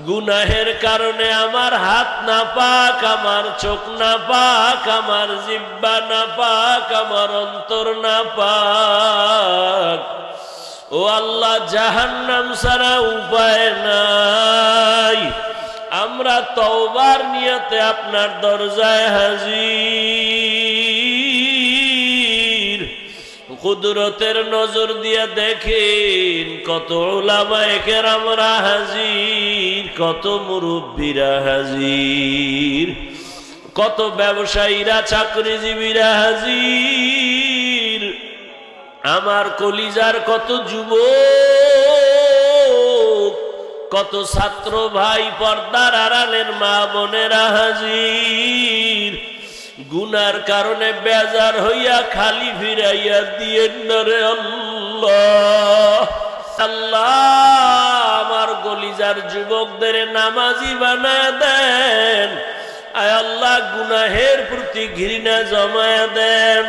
গুনাহের কারণে আমার হাত না পাক, আমার চোখ না পাক, আমার জিহ্বা না পাক, আমার অন্তর না পাক। ও আল্লাহ, জাহান্নাম ছাড়া উপায় নাই। আমরা তওবার নিয়তে আপনার দরজায় হাজির। কুদরতের নজর দিয়া দেখেন কত উলামায়ে কেরামরা হাজির, কত মুরব্বীরা হাজির, কত ব্যবসায়ীরা চাকরিজীবীরা হাজির। আমার কলিজার কত যুবক, কত ছাত্র ভাই, পর্দার আড়ালের মা বোনেরা হাজির। গুনার কারণে বেজার হইয়া খালি ফিরাইয়া দিয়েন না রে আল্লাহ। আল্লাহ, আমার কলিজার যুবকদের নামাজি বানায় দেন। আয় আল্লাহ, গুনাহের প্রতি ঘৃণা জমায়া দেন।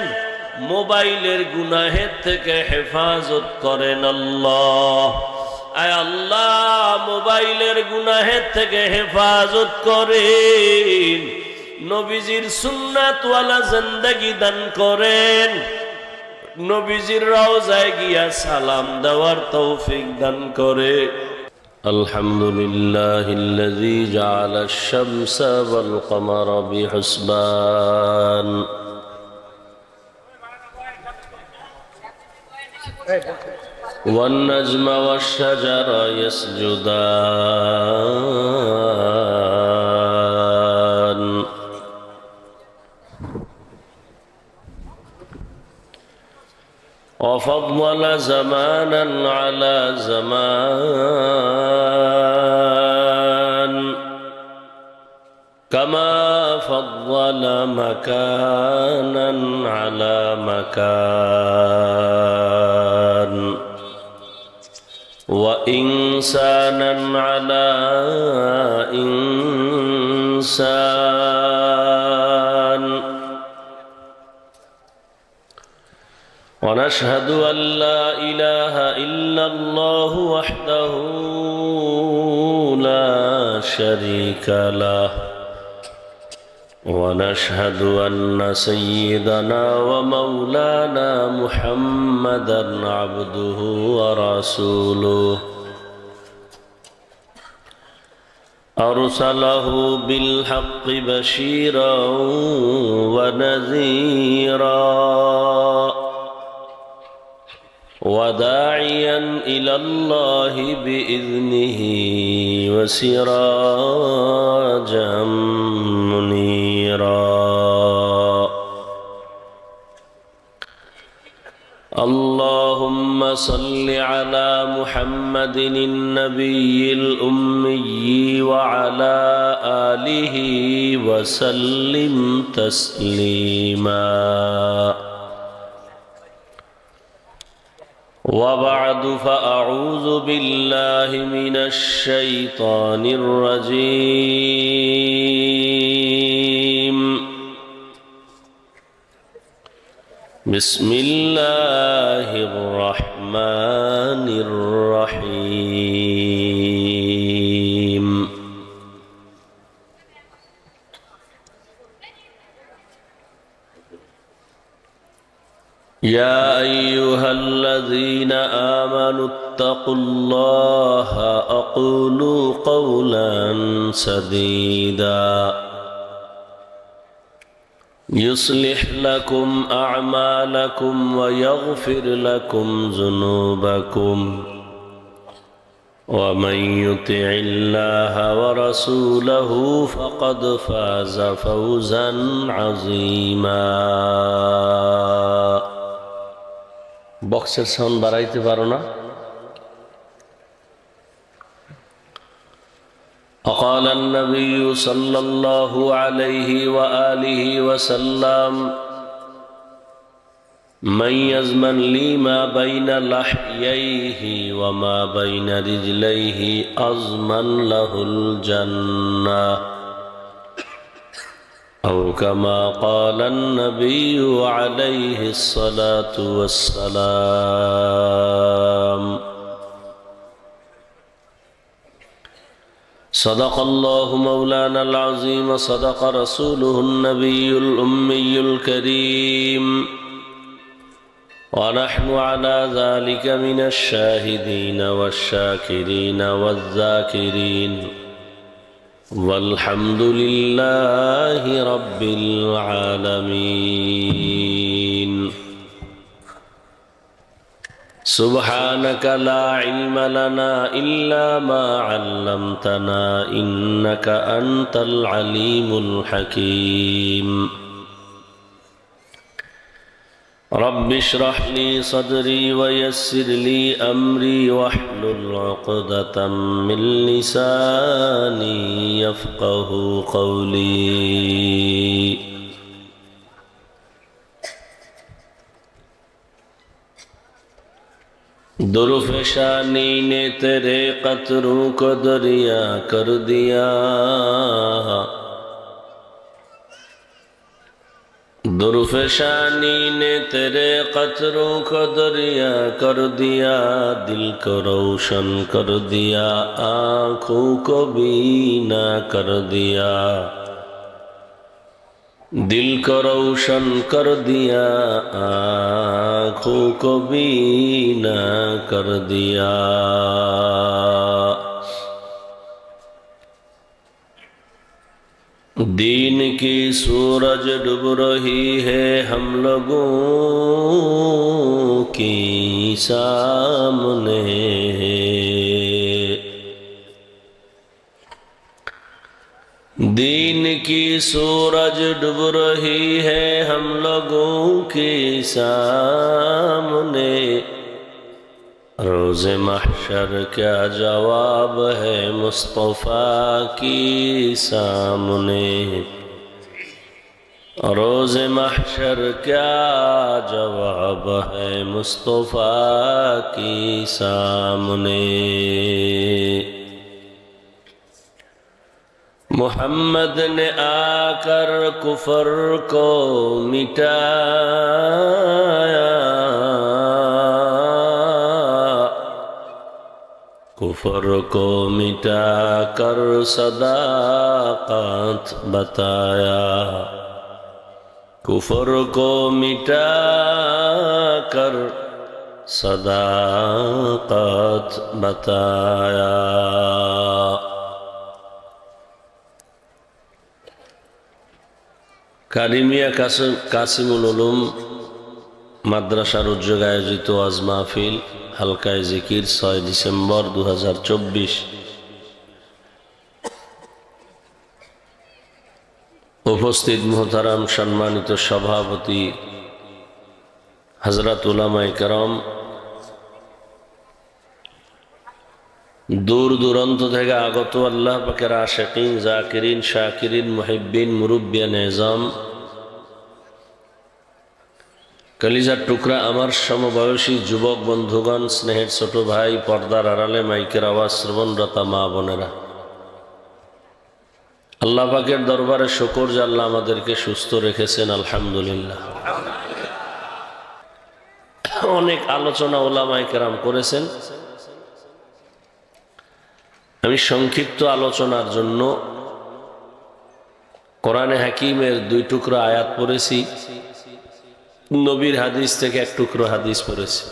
মোবাইলের গুনাহের থেকে হেফাজত করেন আল্লাহ। আয় আল্লাহ, মোবাইলের গুনাহের থেকে হেফাজত করেন। নবীজির সুন্নাতওয়ালা জিন্দেগি দান করেন। নবীজির রওজায় গিয়া সালাম দেওয়ার তৌফিক দান করে। আলহামদুলিল্লাহিল্লাযী জাআলাশ শামসা ওয়াল কমারা বিহুসবান والنجم والشجر يسجدان وفضل زمانا على زمان كما فضل مكانا على مكان وإنسانا على إنسان ونشهد أن لا إله إلا الله وحده لا شريك له ونشهد أن سيدنا ومولانا محمدا عبده ورسوله أرسله بالحق بشيرا ونذيرا وداعيا إلى الله بإذنه وسراجا منيرا اللهم صل على محمد النبي الأمي وعلى آله وسلم تسليما وبعد فأعوذ بالله من الشيطان الرجيم بسم الله الرحمن الرحيم يا أيها الذين آمنوا اتقوا الله أقولوا قولا سديدا يصلح لكم أعمالكم ويغفر لكم ذنوبكم ومن يطع الله ورسوله فقد فاز فوزا عظيما বক্সের সাউন্ড বাড়াইতে পারো না? وقال النبي صلى الله عليه وآله وسلم من يزمن لي ما بين لحييه وما بين رجليه أضمن له الجنة أو كما قال النبي عليه الصلاة والسلام صدق الله مولانا العظيم صدق رسوله النبي الأمي الكريم ونحن على ذلك من الشاهدين والشاكرين والذاكرين والحمد لله رب العالمين سبحانك لا علم لنا إلا ما علمتنا إنك أنت العليم الحكيم رب اشرح لي صدري ويسر لي أمري واحلل عقدة من لساني يفقه قولي درفشانی نے تیرے قطروں کو دریا کر دیا درفشانی نے تیرے قطروں کو دریا کر دیا دل کو روشن کر دیا آنکھوں کو بینا کر دیا دل کو روشن کر دیا آنکھوں کو بینا کر دیا دین کی سورج ڈوب رہی ہے ہم لوگوں کی سامنے دین کی سورج ڈوب رہی ہے ہم لوگوں کے سامنے روز محشر کیا جواب ہے مصطفیٰ کی سامنے روز محشر کیا جواب ہے مصطفیٰ کی سامنے محمد نے آ کر کفر کو مٹایا کفر کو مٹا کر صداقت بتایا کفر کو مٹا کر صداقت بتایا কারিমিয়া কাসিমুল উলুম মাদ্রাসার উদ্যোগে আয়োজিত ওয়াজ মাহফিল হালকায়ে জিকির 6 ডিসেম্বর 2024 উপস্থিত মুহতারাম সম্মানিত সভাপতি হযরত উলামায়ে কেরাম দূর দূরান্ত থেকে আগত আল্লাহ পাকের আশিকিন জাকিরিন শাকিরিন মুহিব্বিন মুরব্বিয়ান নিজাম কলিজার টুকরা আমার সমবয়সী যুবক বন্ধুগণ স্নেহের ছোট ভাই পর্দার আড়ালে মাইকের আওয়াজ শ্রবণরতা মা বোনেরা আল্লাহ পাকের দরবারে শুকর যে আল্লাহ আমাদেরকে সুস্থ রেখেছেন আলহামদুলিল্লাহ অনেক আলোচনা উলামায়ে কেরাম করেছেন আমি সংক্ষিপ্ত আলোচনার জন্য কোরআনে হাকিমের 2 টুকরা আয়াত পড়েছি নবীর হাদিস থেকে 1 টুকরো হাদিস পড়েছি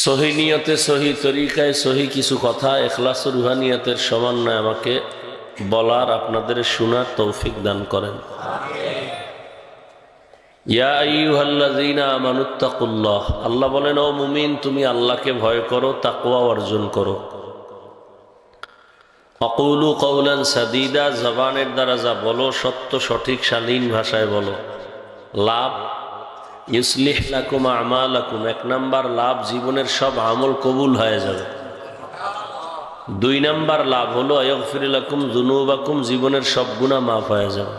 সহি নিয়তে সহি তরিকায় সহি কিছু কথা ইখলাস ও রুহানিয়াতের সমন্বয়ে আমাকে বলার আপনাদের শোনার তৌফিক দান করেন আমিন ইয়া আইয়ুহাল্লাযীনা আমানুত্তাকুল্লাহ আল্লাহ বলেন ও মুমিন তুমি আল্লাহকে ভয় করো তাকওয়া অর্জন করো আকুলু কওলান সাদীদা জবানের দ্বারা যা বলো সত্য সঠিক শালীন ভাষায় বলো লাভ ইউসলিহ লাকুম আমালাকুম 1 নাম্বার লাভ জীবনের সব আমল কবুল হয়ে যাবে 2 নাম্বার লাভ হলো আয়াগফির লাকুম যুনুবাকুম জীবনের সব গুনাহ মাফ হয়ে যাবে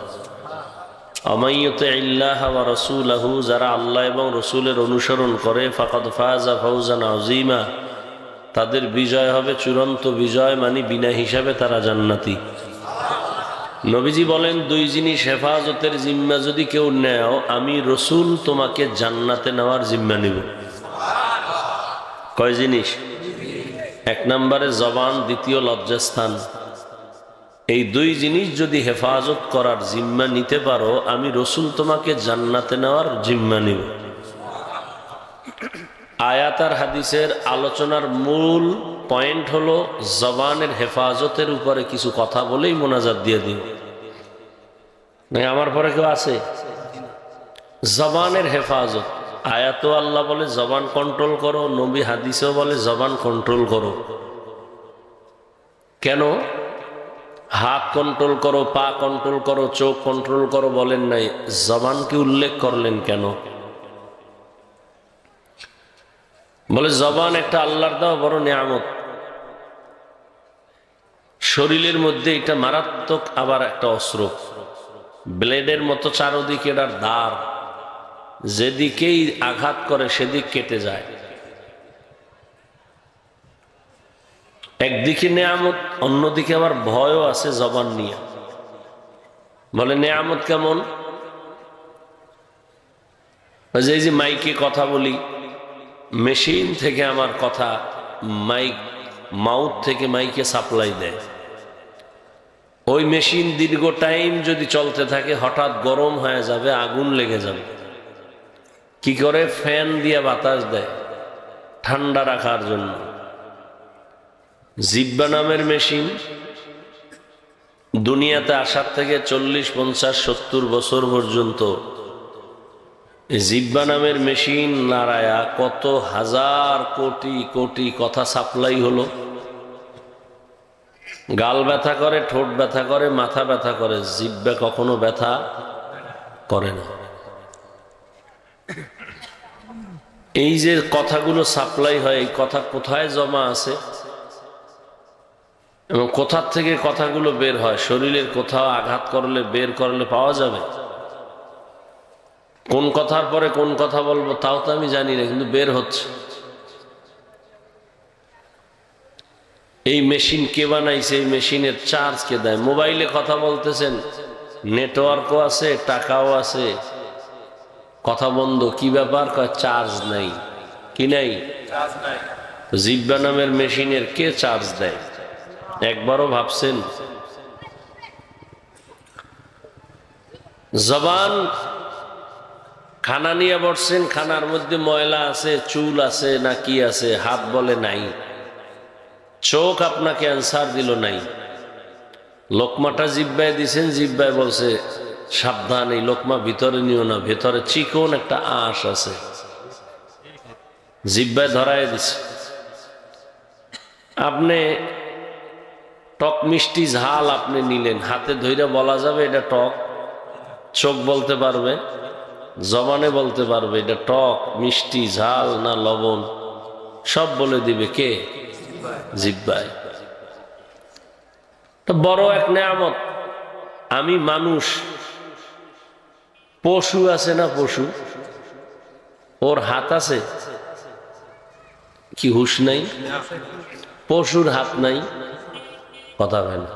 আমাইয়ুতিল্লাহ ওয়া রাসূলহু যারা আল্লাহ এবং রাসূলের অনুসরণ করে ফাকাদ ফাযা ফাওজান আযীমা তাদের বিজয় হবে চূড়ান্ত বিজয় মানে বিনা হিসাবে তারা জান্নাতি নবীজি বলেন 2 জিনিস হেফাজতের জিম্মা যদি কেউ নেও আমি রাসূল তোমাকে জান্নাতে নেওয়ার জিম্মা নিব সুবহানাল্লাহ কয় জিনিস এক নম্বরে জবান, দ্বিতীয় লজ্জাস্থান। এই দুই জিনিস যদি হেফাজত করার জিম্মা নিতে পারো, আমি রসুল তোমাকে জান্নাতে নেওয়ার জিম্মা নিব। আয়াত আর হাদিসের আলোচনার মূল পয়েন্ট হলো জবানের হেফাজতের উপরে কিছু কথা বলেই মোনাজাত দিয়ে দিও। না আমার পরে কেউ আছে? জবানের হেফাজত। আয়াতও আল্লাহ বলে জবান কন্ট্রোল করো, নবী হাদিসেও বলে জবান কন্ট্রোল করো। কেন? হাত কন্ট্রোল করো, পা কন্ট্রোল করো, চোখ কন্ট্রোল করো বলেন নাই, জবানকে উল্লেখ করলেন কেন? বলে জবান একটা আল্লাহর দেওয়া বড় নিয়ামত। শরীরের মধ্যে এটা মারাত্মক আবার একটা অস্ত্র, ব্লেডের মতো চারদিকে এটার ধার, যেদিকেই আঘাত করে সেদিক কেটে যায়। একদিকে নেয়ামত, অন্যদিকে আবার ভয়ও আছে জবান নিয়ে। বলে নেয়ামত কেমন? এই যে মাইকে কথা বলি, মেশিন থেকে আমার কথা মাউথ থেকে মাইকে সাপ্লাই দেয়। ওই মেশিন দীর্ঘ টাইম যদি চলতে থাকে হঠাৎ গরম হয়ে যাবে, আগুন লেগে যাবে। কি করে? ফ্যান দিয়ে বাতাস দেয় ঠান্ডা রাখার জন্য। জিহ্বা নামের মেশিন দুনিয়াতে আসার থেকে 40, 50, 70 বছর পর্যন্ত জিহ্বা নামের মেশিন নাড়ায়া কত হাজার কোটি কোটি কথা সাপ্লাই হলো। গাল ব্যথা করে, ঠোঁট ব্যথা করে, মাথা ব্যথা করে, জিহ্বা কখনো ব্যথা করে না। এই যে কথাগুলো সাপ্লাই হয়, এই কথা কোথায় জমা আছে এবং কোথার থেকে কথাগুলো বের হয়? শরীরের কোথাও আঘাত করলে, বের করলে পাওয়া যাবে? কোন কথার পরে কোন কথা বলবো তাও তো আমি জানি না, কিন্তু বের হচ্ছে। এই মেশিন কে বানাইছে? এই মেশিনের চার্জ কে দেয়? মোবাইলে কথা বলতেছেন, নেটওয়ার্কও আছে, টাকাও আছে, কথা বন্ধ, কি ব্যাপার? চার্জ নাই। কি নাই? জিহ্বা নামের মেশিনের কে চার্জ দেয়? একবারও ভাবছেন? জবান, খানা নিয়ে বসছেন, খানার মধ্যে ময়লা আছে, চুল আছে না কি আছে, হাত বলে নাই, চোখ আপনাকে অ্যান্সার দিল নাই, লোকমাটা জিহ্বায় দিছেন, জিহ্বায় বলছে সাবধান, এই লোকমা ভিতরে নিও না, ভেতরে চিকন একটা আঁশ আছে, জিহ্বায় ধরায় দিছে। আপনি টক মিষ্টি ঝাল আপনি নিলেন, হাতে ধইরা বলা যাবে এটা টক? চোখ বলতে পারবে, জবানে বলতে পারবে এটা টক, মিষ্টি, ঝাল না লবণ? সব বলে দিবে কে? জিহ্বায়। বড় এক নেয়ামত। আমি মানুষ, পশু আছে না পশু, ওর হাত আছে কি? হুশ নাই? পশুর হাত নাই, কথা হয় না।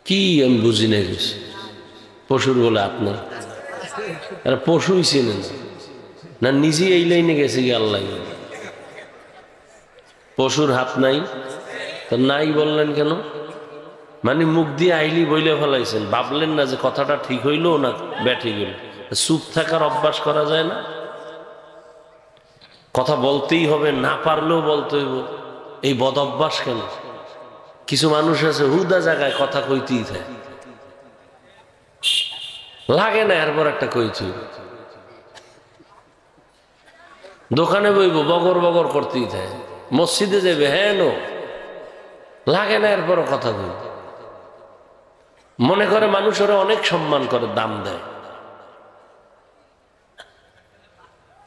কি আমি বুঝি না কিছু, পশুর বলে হাত নাই? এরা পশুই চিনেন না, নিজে এই লাইনে গেছে কি আল্লাহ। পশুর হাত নাই তো নাই বললেন কেন? মানে মুখ দিয়ে আইলি বইলে ফেলাইছেন, ভাবলেন না যে কথাটা ঠিক হইলো না ব্যাঠিক হইল? চুপ থাকার অভ্যাস করা যায় না? কথা বলতেই হবে, না পারলেও বলতে হইব, এই বদ অভ্যাস কেন? কিছু মানুষ আছে হুদা জায়গায় কথা কইতেই থাকে, লাগে না এরপর একটা কইতে। দোকানে বইব বগর বগর করতেই থাকে, মসজিদে যাবে হ্যাঁ নো, লাগে না এরপরও কথা কই। মনে করে মানুষেরা অনেক সম্মান করে, দাম দেয়।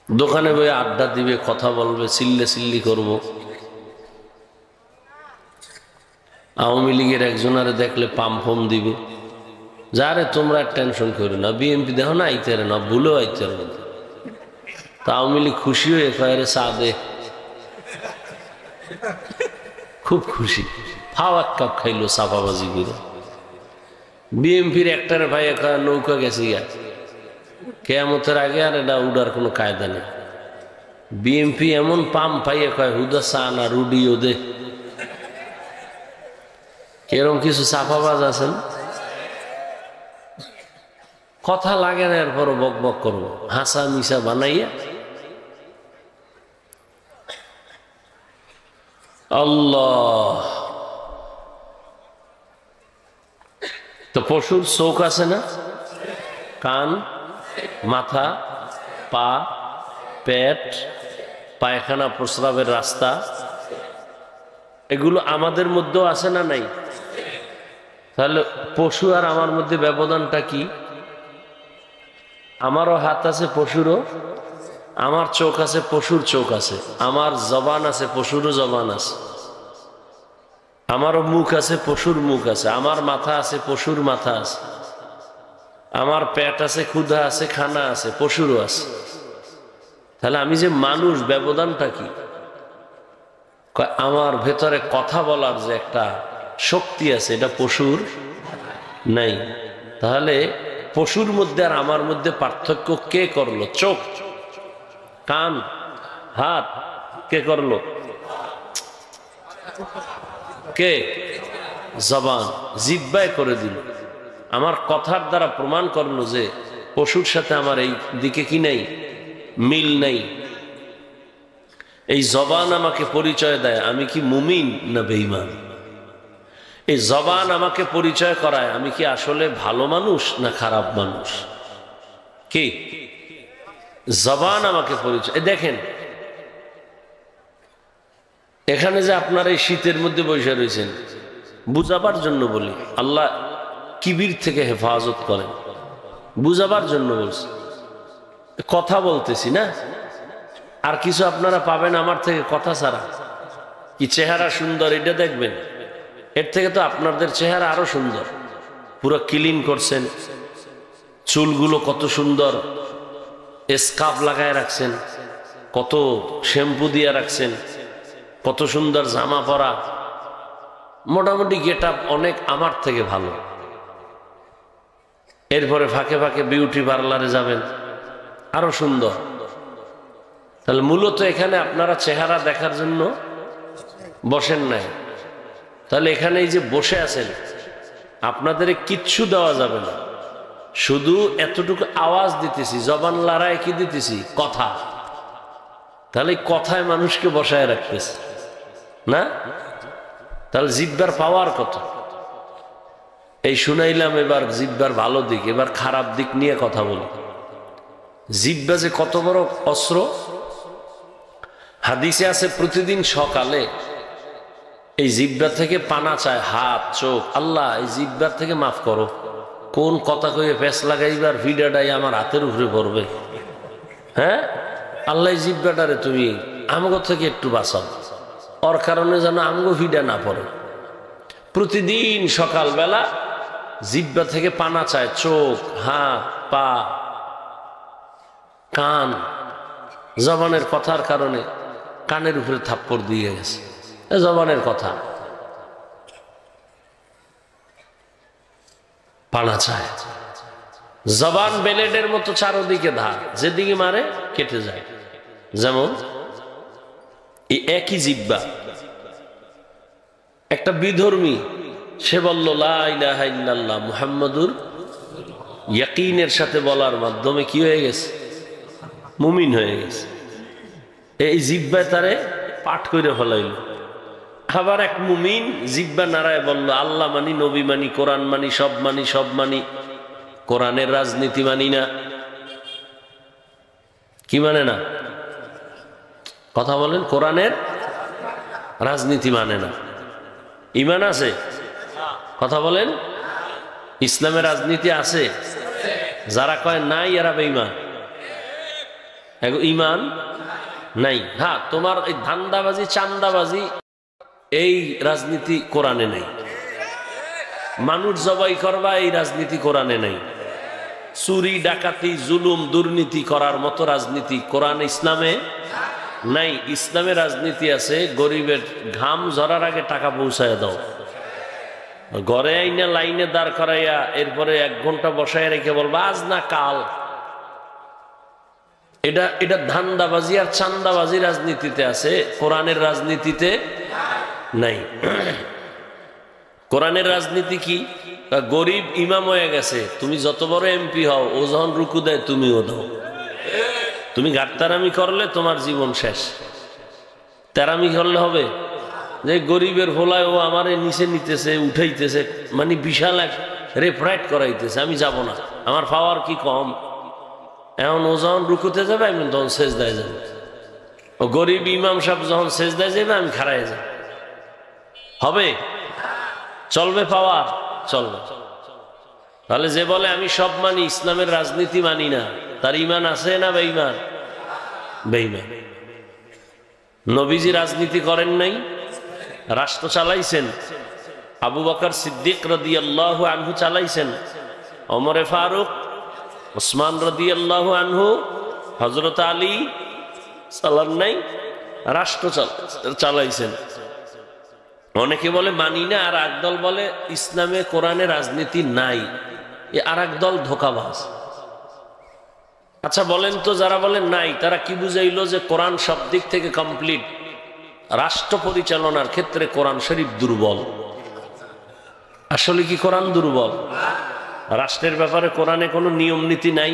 দোকানে বই আড্ডা দিবে, কথা বলবে, চিল্লে চিল্লি করবো। আওয়ামী লীগের একজনারে দেখলে পাম্পম দিবে, যারে তোমরা টেনশন করো না, বিএনপি দেখো না আইতে না, ভুলেও আইতে না। তা আওয়ামী লীগ খুশি হয়ে কয়ে চা দে, খুব খুশি, ফাও এক কাপ খাইলো চাপাবাজি করে। বিএনপির একটার ভাই নৌকা গেছে গিয়া, কেয়ামতের আগে আর এটা উড়ার কোনো কায়দা নেই। বিএমপি এমন পাম পাইয়ে কয় হুদা চা না রুডিও দে। এরকম কিছু চাপাবাজ আছেন, কথা লাগে না এরপরও বক বক করবো, হাসা মিশা বানাইয়া। আল্লাহ, তো পশুর চোখ আছে না, কান, মাথা, পা, পেট, পায়খানা প্রস্রাবের রাস্তা, এগুলো আমাদের মধ্যেও আছে না নাই? তাহলে পশু আর আমার মধ্যে ব্যবধানটা কি? আমারও হাত আছে, পশুরও। আমার চোখ আছে, পশুর চোখ আছে। আমার জবান আছে, পশুরও জবান আছে। আমারও মুখ আছে, পশুর মুখ আছে। আমার মাথা আছে, পশুর মাথা আছে। আমার পেট আছে, ক্ষুধা আছে, খানা আছে, পশুরও আছে। তাহলে আমি যে মানুষ, ব্যবধানটা কি? আমার ভেতরে কথা বলার যে একটা শক্তি আছে, এটা পশুর নাই। তাহলে পশুর মধ্যে আর আমার মধ্যে পার্থক্য কে করলো? চোখ, কান, হাত কে করলো? কে? জবান, জিহ্বায় করে দিল। আমার কথার দ্বারা প্রমাণ করলো যে পশুর সাথে আমার এই দিকে কি নাই, মিল নাই। এই জবান আমাকে পরিচয় দেয় আমি কি মুমিন না বেঈমান। এই জবান আমাকে পরিচয় করায় আমি কি আসলে ভালো মানুষ না খারাপ মানুষ। কি? জবান আমাকে পরিচয়। দেখেন এখানে যে আপনারা এই শীতের মধ্যে বসে রয়েছেন, বুঝাবার জন্য বলি, আল্লাহ কিবির থেকে হেফাজত করেন, বুঝাবার জন্য বলছি। কথা বলতেছি না, আর কিছু আপনারা পাবেন আমার থেকে কথা ছাড়া। কি চেহারা সুন্দর এটা দেখবেন, এর থেকে তো আপনাদের চেহারা আরো সুন্দর। পুরো ক্লিন করছেন, চুলগুলো কত সুন্দর স্কার্ফ লাগায় রাখছেন, কত শ্যাম্পু দিয়ে রাখছেন, কত সুন্দর জামা পরা। মোটামুটি গেট আপ অনেক আমার থেকে ভালো। এরপরে ফাঁকে ফাঁকে বিউটি পার্লারে যাবেন, আরো সুন্দর। তাহলে মূলত এখানে আপনারা চেহারা দেখার জন্য বসেন নাই। তাহলে এখানে এই যে বসে আছেন, আপনাদের কিচ্ছু দেওয়া যাবে না, শুধু এতটুকু আওয়াজ দিতেছি, জবান লড়াই কি দিতেছি, কথা। তাহলে কথায় মানুষকে বসায় রাখতেছে না? তাহলে জিহ্বার পাওয়ার কত। এই শুনাইলাম এবার জিহ্বার ভালো দিক, এবার খারাপ দিক নিয়ে কথা বলি। জিহ্বা যে কত বড় অস্ত্র। হাদিসে আছে প্রতিদিন সকালে এই জিহ্বা থেকে পানা চায় হাত, চোখ। আল্লাহ এই জিহ্বার থেকে মাফ করো, কোন কথা কইয়ে পেঁচ লাগাইবার ভিডাটাই আমার হাতের উপরে পড়বে। হ্যাঁ আল্লাহ জিহ্বাটারে তুমি আমগো থেকে একটু বাঁচাও, ওর কারণে যেন আমগো ভিডা না পড়ে। প্রতিদিন সকালবেলা জিহ্বা থেকে পানা চায় চোখ, হাত, পা, কান। জবানের কথার কারণে কানের উপরে থাপ্পড় দিয়ে গেছে, জবানের কথা পানা চায়। জবান বেলেডের মতো চারদিকে ধার, যেদিকে মারে কেটে যায়। যেমন এই একই জিহ্বা, একটা বিধর্মী সে বলল লা ইলাহা ইল্লাল্লাহ মুহাম্মাদুর, ইয়াকিনের সাথে বলার মাধ্যমে কি হয়ে গেছে, মুমিন হয়ে গেছে। এই জিহ্বায় তারে পাঠ করে ফেলাইল। আবার এক মুমিন জিহ্বা নাড়ায় বলল আল্লাহ মানি, নবী মানি, কোরআন মানি, সব মানি, সব মানি, কোরআনের রাজনীতি মানি না। কি মানে না? কথা বলেন। কোরআনের রাজনীতি মানে না। ইমান আছে? কথা বলেন। ইসলামের রাজনীতি আছে? যারা কয় নাই এরা বেঈমান। ইমান নাই। হ্যাঁ তোমার এই ধান্দাবাজি, চান্দাবাজি, এই রাজনীতি কোরআনে নাই। মানুষ জবাই করবা, এই রাজনীতি কোরআনে নাই। চুরি, ডাকাতি, জুলুম, দুর্নীতি করার মতো রাজনীতি কোরআন ইসলামে নাই। ইসলামে রাজনীতি আছে গরিবের ঘাম ঝরার আগে টাকা পৌঁছায় দাও, ঘরে আইনা লাইনে দাঁড় করাইয়া এরপরে 1 ঘন্টা বসায় রেখে বলবা আজ না কাল। এটা এটা ধান্দাবাজি আর চান্দাবাজি রাজনীতিতে আছে, কোরআনের রাজনীতিতে নাই। কোরআনের রাজনীতি কি? গরিব ইমাম হয়ে গেছে, তুমি যত বড় এমপি হও, ও যখন রুকু দেয় তুমিও দাও। তুমি গাট্টারামি করলে তোমার জীবন শেষ। তেরামি করলে হবে? যে গরিবের ভোলায় ও আমার নিচে নিতেছে, উঠাইতেছে, মানে বিশাল এক রেফরাইট করাইতেছে, আমি যাব না, আমার পাওয়ার কি কম? এখন ও যখন রুকুতে যাবে আমি তখন সেজদায় যাবো, ও গরিব ইমাম সাহেব যখন সেজদায় যাবে আমি খাড়ায় যাব। হবে? চলবে? পাওয়ার চলবে। তাহলে যে বলে আমি সব মানি, ইসলামের রাজনীতি মানি না, তার ইমান আছে না বেঈমান? বেঈমান। নবীজি রাজনীতি করেন নাই, রাষ্ট্র চালাইছেন। আবু বকর সিদ্দিক রাদিয়াল্লাহু আনহু চালাইছেন, ওমরে ফারুক, ওসমান রাদিয়াল্লাহু আনহু, হযরত আলী চালান নাই, রাষ্ট্র চালাইছেন। অনেকে বলে মানি না, আর একদল বলে ইসলামে কোরআনে রাজনীতি নাই, আর একদল ধোঁকাবাজ। আচ্ছা বলেন তো, যারা বলেন নাই তারা কি বুঝাইলো যে কোরআন সব দিক থেকে কমপ্লিট, রাষ্ট্র পরিচালনার ক্ষেত্রে কোরআন শরীফ দুর্বল? আসলে কি কোরআন দুর্বল? রাষ্ট্রের ব্যাপারে কোরআনে কোনো নিয়ম নীতি নাই?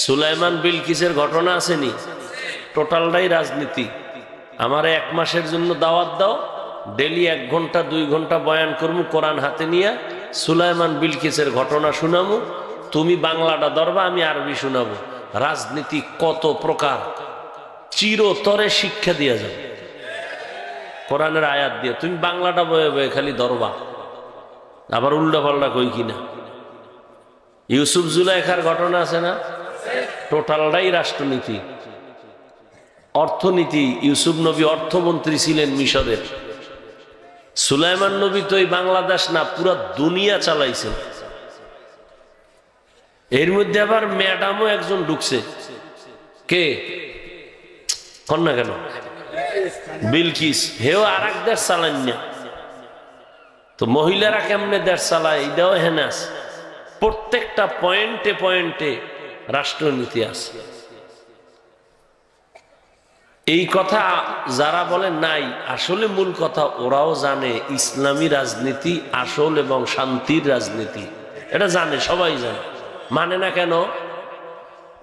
সুলাইমান বিলকিসের ঘটনা আসেনি? টোটালটাই রাজনীতি। আমারে 1 মাসের জন্য দাওয়াত দাও, ডেলি 1 ঘন্টা 2 ঘন্টা বয়ান করবো কোরআন হাতে নিয়ে, সুলাইমান বিলকিসের ঘটনা শুনামু, তুমি বাংলাটা ধরবা, আমি আরবি শুনাবো। রাজনীতি কত প্রকার, চিরতরে শিক্ষা দিয়ে যাবে কোরআনের আয়াত দিয়ে। তুমি বাংলাটা বয়ে বয়ে খালি ধরবা, আবার উল্টা পাল্টা কই কিনা। ইউসুফ জুলাইখার ঘটনা আছে না? টোটালটাই রাষ্ট্রনীতি, অর্থনীতি। ইউসুফ নবী অর্থমন্ত্রী ছিলেন মিশরের। সুলাইমান নবী তো এই বাংলাদেশ না, পুরা দুনিয়া চালাইছেন। এর মধ্যে আবার ম্যাডামও একজন ঢুকছে। কে? কন্যা কেন? বিলকিস। হেও আর এক দেশ চালান না, তো মহিলারা কেমনে দেশ চালায় এটাও হেনে আছে। প্রত্যেকটা পয়েন্টে পয়েন্টে রাষ্ট্রনীতি আছে। এই কথা যারা বলে নাই, আসলে মূল কথা ওরাও জানে ইসলামী রাজনীতি আসল এবং শান্তির রাজনীতি, এটা জানে, সবাই জানে। মানে না কেন?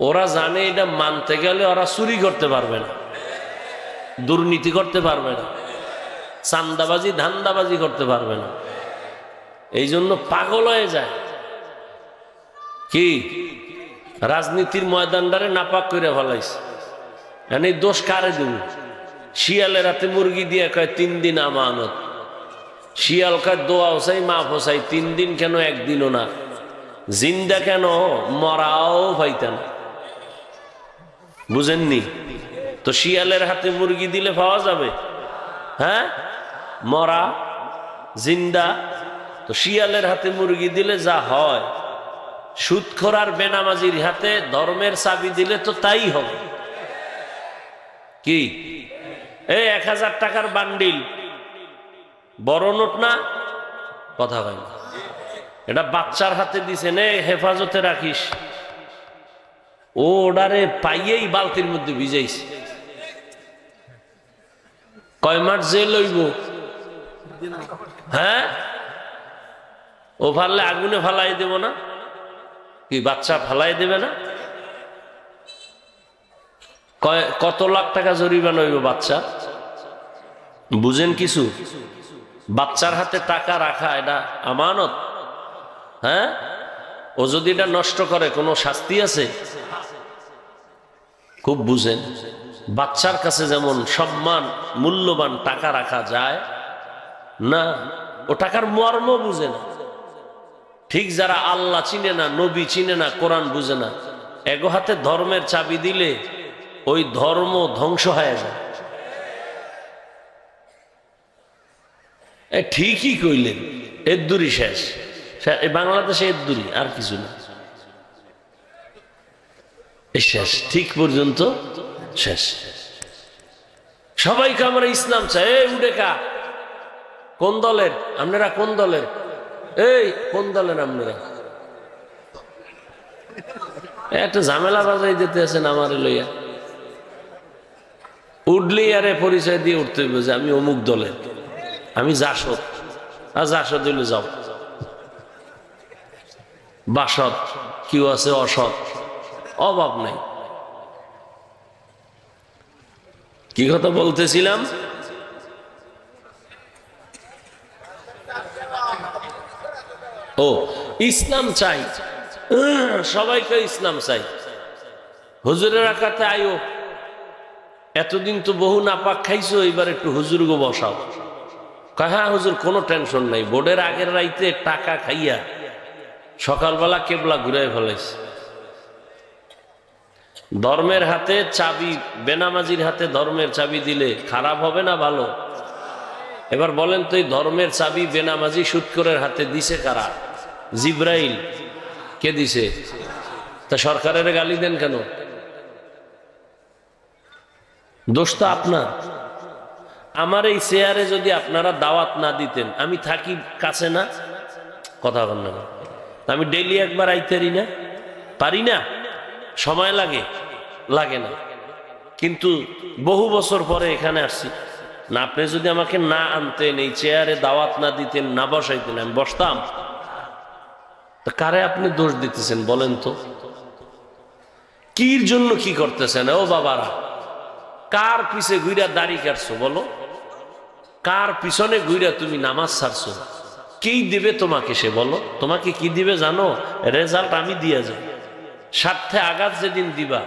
ওরা জানে এটা মানতে গেলে ওরা চুরি করতে পারবে না, দুর্নীতি করতে পারবে না, চান্দাবাজি ধান্দাবাজি করতে পারবে না। এই জন্য পাগল হয়ে যায়। কি রাজনীতির ময়দানটারে নাপাক করে ফেলাইছে। এই দোষ কারে দেব? শিয়ালের হাতে মুরগি দিয়ে কয় 3 দিন আমানত। শিয়াল কয় দোয়া চাই, মাফ চাই, 3 দিন কেন 1 দিনও না। জিন্দা কেন, মরাও পাইতেন। বুঝেননি তো? শিয়ালের হাতে মুরগি দিলে পাওয়া যাবে? হ্যাঁ, মরা জিন্দা। তো শিয়ালের হাতে মুরগি দিলে যা হয়, সুদখোর আর বেনামাজির হাতে ধর্মের চাবি দিলে তো তাই হবে। কি এই 1000 টাকার বান্ডিল বড় নোট না? কথা হয় না। এটা বাচ্চার হাতে দিছে, নে হেফাজতে রাখিস। ও ওডারে পাইয়েই বালতির মধ্যে ভিজাইছে। কয় মাস জেল হইব? হ্যাঁ, ও ফাললে আগুনে ফালাই দেব না? কি বাচ্চা ফালাই দেবে না? কত লাখ টাকা জরিমানা হইব বাচ্চা? বুঝেন কিছু? বাচ্চার হাতে টাকা রাখা এটা আমানত। হ্যাঁ, ও যদি এটা নষ্ট করে কোনো শাস্তি আছে? খুব বুঝেন। বাচ্চার কাছে যেমন সম্মান মূল্যবান টাকা রাখা যায় না, ও টাকার মর্ম বুঝে না। ঠিক যারা আল্লাহ চিনে না, নবী চিনে না, কোরআন বুঝে না, এগো হাতে ধর্মের চাবি দিলে ওই ধর্ম ধ্বংস হয়ে যায়। ঠিকই কইলেন, এদ্দুরি শেষ। বাংলাদেশে এদ্দুরি, আর কিছু না, শেষ, ঠিক পর্যন্ত শেষ। সবাইকে আমরা ইসলাম চাই। উঠে কা কোন দলের? আপনারা কোন দলের? এই কোন দলের আপনারা? একটা ঝামেলা বাজাই দিতে আছেন আমার লইয়া, উঠলি আরে পরিচয় দিয়ে উঠতে হইব যে আমি অমুক দলের, আমি জাসদ। আর জাসদ হইলে যাও, বাসদ কেউ আছে অসৎ, অভাব নাই। কি কথা বলতেছিলাম? ও ইসলাম চাই, সবাইকে ইসলাম চাই। হুজুরের কাছে আয়ো, এতদিন তো বহু নাপাক খাইছো, এবার একটু হুজুর গো বসাও। হ্যাঁ হুজুর কোনো টেনশন নাই, বোর্ডের আগের রাইতে টাকা খাইয়া সকালবেলা কেবলা ঘুরাই ফেলাইছে। ধর্মের হাতে চাবি, বেনামাজির হাতে ধর্মের চাবি দিলে খারাপ হবে না ভালো? এবার বলেন তো, এই ধর্মের চাবি বেনামাজি সুৎখোরের হাতে দিছে কারা? জিব্রাইল। কে দিছে? তা সরকারের গালি দেন কেন? দোষ তো আপনার। আমার এই চেয়ারে যদি আপনারা দাওয়াত না দিতেন, আমি থাকি কাছে না, কথা বল না, আমি ডেইলি একবার আইতারি না, পারি না, সময় লাগে, লাগে না, কিন্তু বহু বছর পরে এখানে আসছি না। আপনি যদি আমাকে না আনতেন, এই চেয়ারে দাওয়াত না দিতেন, না বসাইতেন, আমি বসতাম? কারে আপনি দোষ দিতেছেন বলেন তো? কির জন্য কি করতেছেন? ও বাবারা, কার পিছে ঘুরা দাড়ি কাটছো বলো? কার পিছনে ঘুরা তুমি নামাজ ছাড়ছো? কি দিবে তোমাকে সে বলো? তোমাকে কি দিবে জানো? রেজাল্ট আমি দিয়ে যাই। স্বার্থে আঘাত যেদিন দিবা,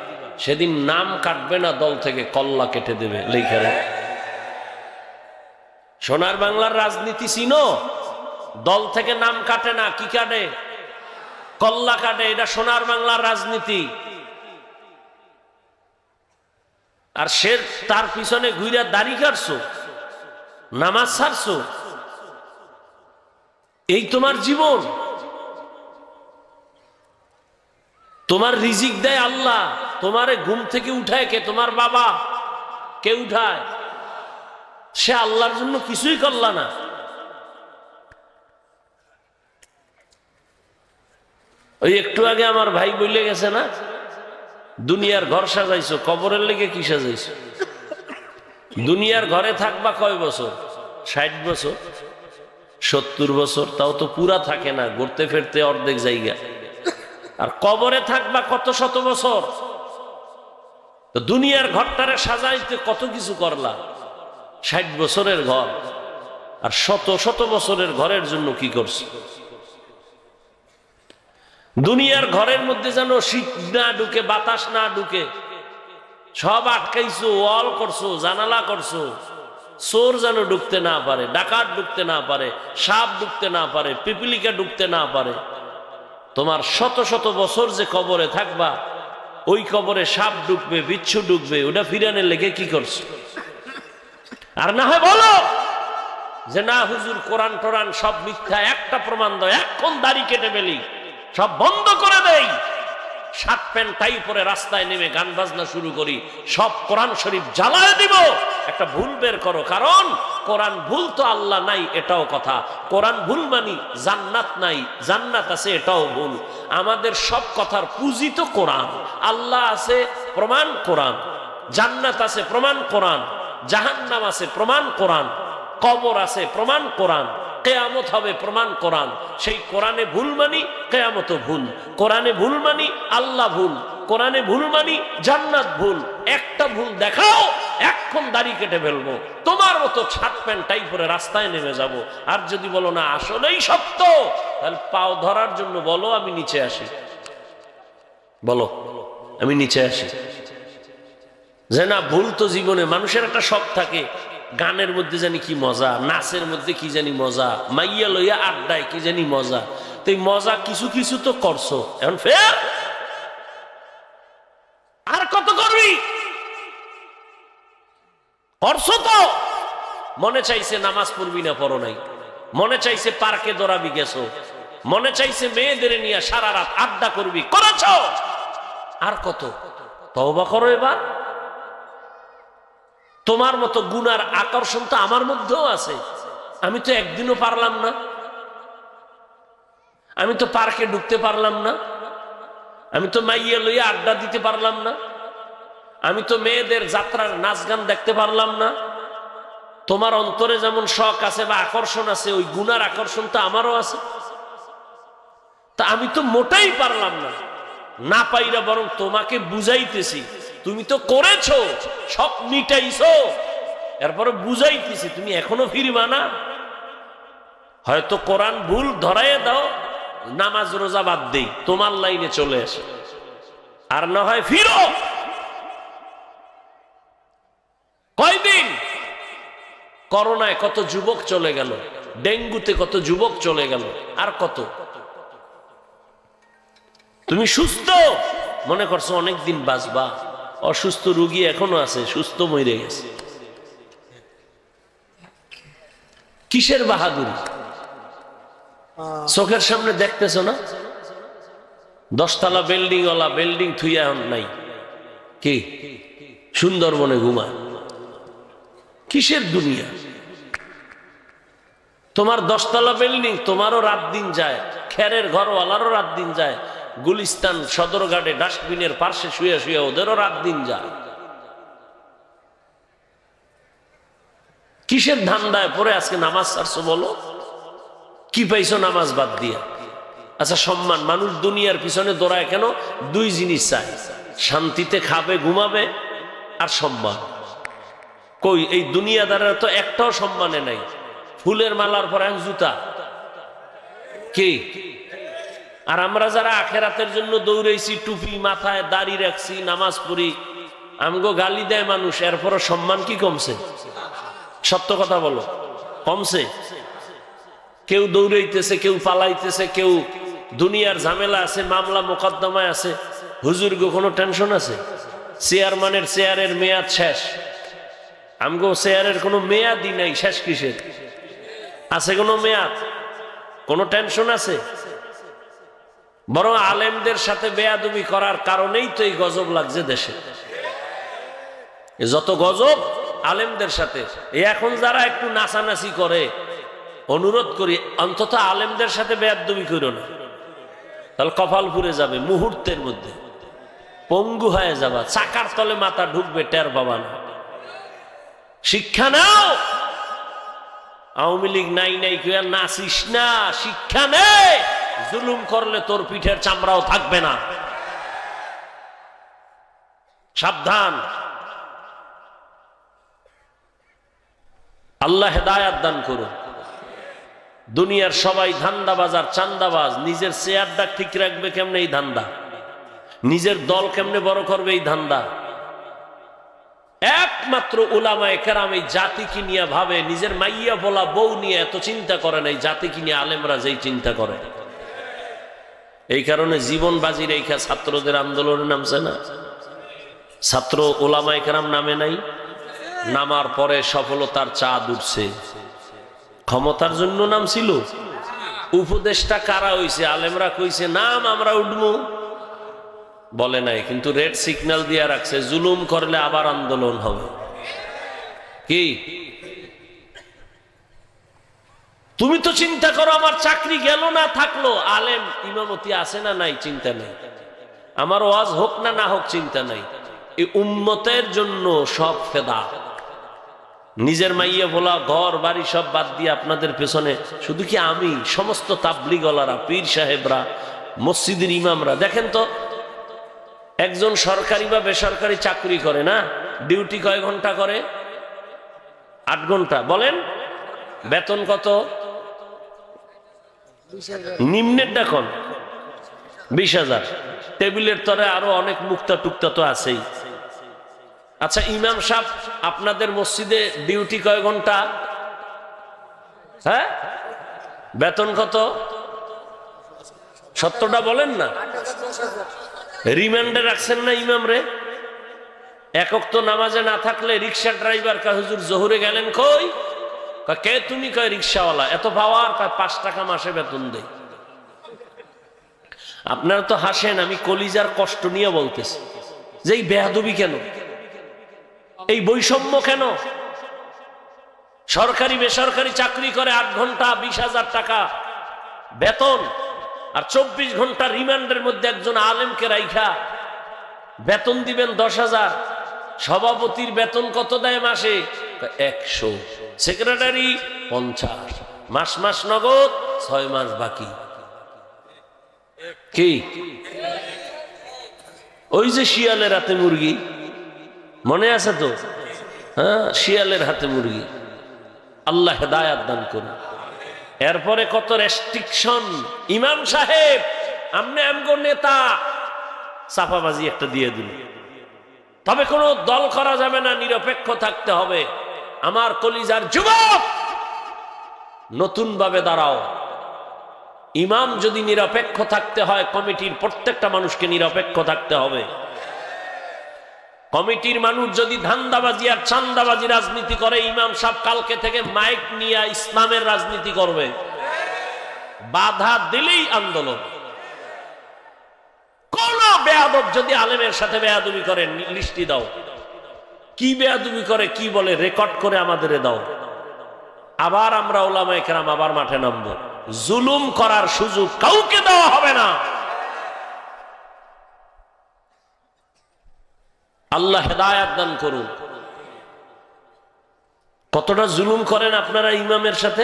সেদিন নাম কাটবে না দল থেকে, কল্লা কেটে দেবে লেখা। সোনার বাংলার রাজনীতি চিনো? দল থেকে নাম কাটে না, কি কাটে? কল্লা কাটে। এটা সোনার বাংলার রাজনীতি। আর সে তার পিছনে ঘুরে দাড়ি কাটছো, নামাজ ছাড়ছো, এই তোমার জীবন? তোমার রিজিক দেয় আল্লাহ, তোমারে ঘুম থেকে উঠায় কে? তোমার বাবা। কে উঠায়? সে আল্লাহর জন্য কিছুই করলা না। ওই একটু আগে আমার ভাই বলে গেছে না, দুনিয়ার ঘর সাজাইছো, কবরের লেগে কি সাজাইছো? দুনিয়ার ঘরে থাকবা কয় বছর? 60 বছর, 70 বছর, তাও তো পুরা থাকে না, ঘুরতে ফিরতে অর্ধেক জায়গা। আর কবরে থাকবা কত শত বছর। তো দুনিয়ার ঘরটারে সাজাইতে কত কিছু করলা। 60 বছরের ঘর, আর শত শত বছরের ঘরের জন্য কি করছো? দুনিয়ার ঘরের মধ্যে যেন শীত না ঢুকে, বাতাস না ঢুকে, সব আটকাইছো, ওয়াল করছো, জানালা করছো, চোর যেন ঢুকতে না পারে, ডাকাত ঢুকতে না পারে, সাপ ঢুকতে না পারে, পিপিলিকা ঢুকতে না পারে। তোমার শত শত বছর যে কবরে থাকবা, ওই কবরে সাপ ঢুকবে, বিচ্ছু ঢুকবে, ওটা ফিরানের লেগে কি করছো? আর না হয় বলো যে না হুজুর কোরআন টোরান সব মিথ্যা, একটা প্রমাণ দাও, এখন দাড়ি কেটে ফেলি, সব বন্ধ করে দেই, শার্ট প্যান্ট টাই পরে রাস্তায় নেমে গান বাজনা শুরু করি, সব কোরআন শরীফ জ্বালায় দিব। একটা ভুল বের করো, কারণ কোরআন ভুল তো আল্লাহ নাই এটাও কথা। কোরআন ভুল মানি জান্নাত নাই, জান্নাত আছে এটাও ভুল। আমাদের সব কথার পুঁজি তো কোরআন। আল্লাহ আছে প্রমাণ কোরআন, জান্নাত আছে প্রমাণ কোরআন, জাহান্নাম আছে প্রমাণ কোরআন, কবর আছে প্রমাণ কোরআন, কিয়ামত হবে প্রমাণ কোরআন। সেই কোরআনে ভুল মানি, কিয়ামত ভুল। কোরআনে ভুল মানি আল্লাহ ভুল, কোরআনে ভুল মানি জান্নাত ভুল। একটা ভুল দেখাও, এখন দাড়ি কেটে ফেলবো, তোমার মতো শার্ট প্যান্ট টাই পরে রাস্তায় নেমে যাব। আর যদি বলো না আসলেই সত্য, তাহলে পাও ধরার জন্য বলো আমি নিচে আসি, বলো আমি নিচে আসি। যে না ভুল তো জীবনে মানুষের একটা শখ থাকে, গানের মধ্যে জানি কি মজা, নাচের মধ্যে কি জানি মজা, মাইয়া লইয়া আড্ডায় কি জানি মজা। তো এই মজা কিছু কিছু তো করছো, এখন ফের আর কত করবি? করছো তো। মনে চাইছে নামাজ পড়বি না, পড়ো নাই। মনে চাইছে পার্কে দৌড়াবি, গেছো। মনে চাইছে মেয়েদের নিয়ে সারা রাত আড্ডা করবি, করেছ। আর কত? তওবা করো এবার। তোমার মতো গুনার আকর্ষণ তো আমার মধ্যেও আছে। আমি তো একদিনও পারলাম না, আমি তো পার্কে ঢুকতে পারলাম না, আমি তো মাইয়া লইয়া আড্ডা দিতে পারলাম না, আমি তো মেয়েদের যাত্রার নাচ গান দেখতে পারলাম না। তোমার অন্তরে যেমন শখ আছে বা আকর্ষণ আছে, ওই গুনার আকর্ষণ তো আমারও আছে। তা আমি তো মোটাই পারলাম না, না পাইরা বরং তোমাকে বুঝাইতেছি, তুমি তো করেছো, সব মিটাইছো, এরপরে বুঝাইতেছি, তুমি এখনো ফিরবা না। হয়তো কোরআন ভুল ধরাইয়া দাও, নামাজ রোজা বাদ দেই, তোমার লাইনে চলে আসে, আর না হয় ফিরো। কয়দিন করোনায় কত যুবক চলে গেল, ডেঙ্গুতে কত যুবক চলে গেল, আর কত। তুমি সুস্থ মনে করছো অনেকদিন বাঁচবা, অসুস্থ রোগী এখনো আছে, সুস্থ মরে গেছে। কিসের বাহাদুরি? চোখের সামনে দেখতেছো না, 10 তলা বিল্ডিং ওলা বিল্ডিং থুইয়া নাই, কি সুন্দরবনে ঘুমায়। কিসের দুনিয়া? তোমার 10 তলা বিল্ডিং, তোমারও রাত দিন যায়, খেরের ঘরওয়ালারও রাত দিন যায়, গুলিস্তান সদরঘাটে ডাস্টবিনের পার্শ্বে শুয়ে শুয়ে ওদেরও রাত দিন যায়। কিসের ধান্দায় পরে আজকে নামাজ ছাড়ছো বলো? কি পাইছো নামাজ বাদ দিয়া? আচ্ছা সম্মান, মানুষ দুনিয়ার পিছনে দৌড়ায় কেন? 2 জিনিস চায়, শান্তিতে খাবে ঘুমাবে আর সম্মান। কই এই দুনিয়াদারেরা তো একটাও সম্মানে নাই। ফুলের মালার পর জুতা কি? আর আমরা যারা আখেরাতের জন্য দৌড়াইছি, টুপি মাথায়, দাড়ি রাখছি, নামাজ পড়ি, আমগো গালি দেয় মানুষ, এরপরও সম্মান কি কমছে? সত্য কথা বলো, কমছে? কেউ দৌড়াইতেছে, কেউ পালাইতেছে, কেউ দুনিয়ার ঝামেলা আছে, মামলা মোকদ্দমায় আছে। হুজুর গো কোনো টেনশন আছে? চেয়ারম্যানের চেয়ারের মেয়াদ শেষ, আমগো চেয়ারের কোনো মেয়াদই নাই, শেষ কিসের? আছে কোনো মেয়াদ? কোনো টেনশন আছে? বরং আলেমদের সাথে বেয়াদবি করার কারণেই তো এই গজব লাগছে দেশে। যত গজব আলেমদের সাথে। এখন যারা একটু নাচানাচি করে, অনুরোধ করি অন্তত আলেমদের সাথে বেয়াদবি করো না, তাহলে কপাল পুড়ে যাবে, মুহূর্তের মধ্যে পঙ্গু হয়ে যাবা, চাকার তলে মাথা ঢুকবে, টের পাবা না। শিক্ষা নাও। আওয়ামী লীগ নাই নাই কইয়া নাচিস না, শিক্ষা নে। জুলুম করলে তোর পিঠের চামড়াও থাকবে না। সাবধান। আল্লাহ হেদায়াত দান করুন। দুনিয়ার সবাই ধান্দাবাজ আর চান্দাবাজ। নিজের চেয়ারটা ঠিক রাখবে কেমনে এই ধান্দা, নিজের দল কেমনে বড় করবে এই ধান্দা। একমাত্র উলামায়ে কেরাম এই জাতিকে নিয়ে ভাবে, নিজের মাইয়া বলা বউ নিয়ে এত চিন্তা করে না, এই জাতিকে নিয়ে আলেমরা যেই চিন্তা করে। এই কারণে জীবন বাজি রেখা ছাত্রদের আন্দোলনে নামছে না, ছাত্র উলামায়ে কেরাম নামে নাই। নামার পরে সফলতার চাঁদ উঠছে। ক্ষমতার জন্য নামছিল? উপদেশটা কারা হইছে? আলেমরা কইছে নাম, আমরা উঠবো, বলে নাই। কিন্তু রেড সিগন্যাল দিয়া রাখছে, জুলুম করলে আবার আন্দোলন হবে। কি তুমি তো চিন্তা করো, আমার চাকরি গেল না থাকলো, আলেম ইমামতি আছে না নাই চিন্তা নাই, আমার ওয়াজ হোক না না হোক চিন্তা নাই। এই উম্মতের জন্য সব ফেদা। নিজের মাইয়া বলা, ঘর বাড়ি সব বাদ দিয়ে আপনাদের পেছনে। শুধু কি আমি, সমস্ত তাবলিগওয়ালারা, পীর সাহেবরা, মসজিদের ইমামরা। দেখেন তো, একজন সরকারি বা বেসরকারি চাকরি করে না, ডিউটি কয় ঘন্টা করে? 8 ঘন্টা। বলেন বেতন কত? নিম্নের দেখুন 20,000। টেবিলের তরে আরো অনেক মুক্তা টুক্তা তো আছেই। আচ্ছা ইমাম সাহেব আপনাদের মসজিদে ডিউটি কয় ঘন্টা? হ্যাঁ, বেতন কত? 70টা বলেন না। রিমান্ডে রাখছেন না ইমাম রে? একক তো নামাজে না থাকলে রিক্সা ড্রাইভার কা হুজুর জোহরে গেলেন কই? কে তুমি? কয় রিক্সাওয়ালা। এত পাওয়ার? 5 টাকা মাসে বেতন দেয়। আপনারা তো হাসেন, আমি কলিজার কষ্ট নিয়ে বলতেছি যে এই বেয়াদবি কেন, এই বৈষম্য কেন? সরকারি বেসরকারি চাকরি করে 8 ঘন্টা 20,000 টাকা বেতন, আর 24 ঘন্টা রিমান্ডের মধ্যে একজন আলেমকে রাইখা বেতন দিবেন 10,000। সভাপতির বেতন কত দেয় মাসে? 100। সেক্রেটারি 50। মাস মাস নগদ, 6 মাস বাকি। কি ওই যে শিয়ালের হাতে মুরগি, মনে আছে তো? হ্যাঁ, শিয়ালের হাতে মুরগি। আল্লাহ হেদায়াত দান করুন। এরপরে কত রেস্ট্রিকশন। ইমাম সাহেব আমনে আমগো নেতা, চাপাবাজি একটা দিয়ে দিল। তবে কোনো দল করা যাবে না, নিরপেক্ষ থাকতে হবে। আমার কলিজার যুবক, নতুন ভাবে দাঁড়াও। ইমাম যদি নিরপেক্ষ থাকতে হয়, কমিটির প্রত্যেকটা মানুষকে নিরপেক্ষ থাকতে হবে। কমিটির মানুষ যদি ধান্দাবাজি আর চান্দাবাজি রাজনীতি করে, ইমাম সাহেব কালকে থেকে মাইক নিয়ে ইসলামের রাজনীতি করবে। বাধা দিলেই আন্দোলন। কোন বেয়াদব যদি আলেমের সাথে বেয়াদবি করে, লিস্টি দাও। কি বেয়াদবি করে, কি বলে, রেকর্ড করে আমাদের দাও। আবার আমরা ওলামায়ে কেরাম আবার মাঠে নামবো। জুলুম করার সুযোগ কাউকে দেওয়া হবে না। আল্লাহ হেদায়াত দান করুন। কতটা জুলুম করেন আপনারা ইমামের সাথে।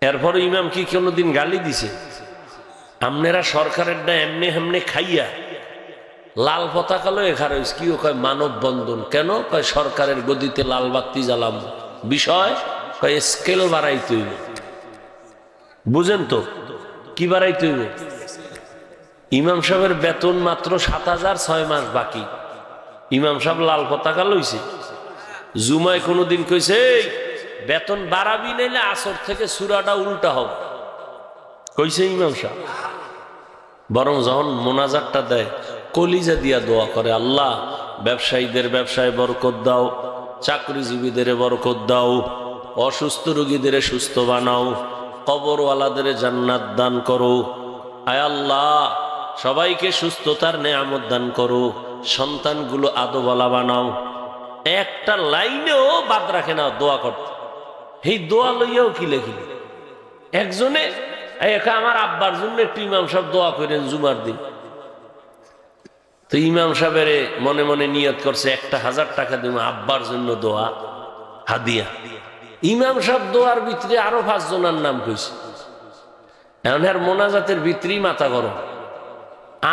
এরপরে ইমাম কি কোনোদিন গালি দিছে? আপনারা সরকারের না এমনি এমনি খাইয়া লাল পতাকা লয়ে খারে কি কয় মানব বন্ধন। কেন কয় সরকারের গদিতে লাল বাতি জ্বালাম। বিষয় কয় স্কেল বাড়াইতে হইব। বুঝেন তো কি বাড়াইতে হইব? ইমাম সাহেবের বেতন মাত্র 7,000, 6 মাস বাকি। ইমাম সাহেব লাল পতাকা লইছে। জুমায় কোনোদিন কইছে বেতন বাড়াবি নাইলে আসর থেকে সূরাটা উল্টা হোক, কইছে ইমাম সাহেব? বরং যখন মোনাজাতটা দেয়, কলিজা দিয়া দোয়া করে, আল্লাহ ব্যবসায়ীদের ব্যবসায় বরকত দাও, চাকরিজীবীদের বরকত দাও, অসুস্থ রোগীদের সুস্থ বানাও, কবরওয়ালাদের জান্নাত দান করো। আয় আল্লাহ সবাইকে সুস্থতার নেয়ামত দান করো, সন্তানগুলো আদোওয়ালা বানাও। একটা লাইনেও বাদ রাখে না দোয়া করতে। এই দোয়া লইয়াও কি লেখিল একজনে, আমার আব্বার জন্য একটু ইমাম সাহেব দোয়া করেন জুমার দিন। তো ইমাম সাহেবের মনে মনে নিয়ত করছে 1,000 টাকা দিব আব্বার জন্য দোয়া হাদিয়া। ইমাম সাহেব দোয়ার ভিতরে আরো 5 জনের নাম কইছে। এখন আর মোনাজাতের ভিতরেই মাথা গরম।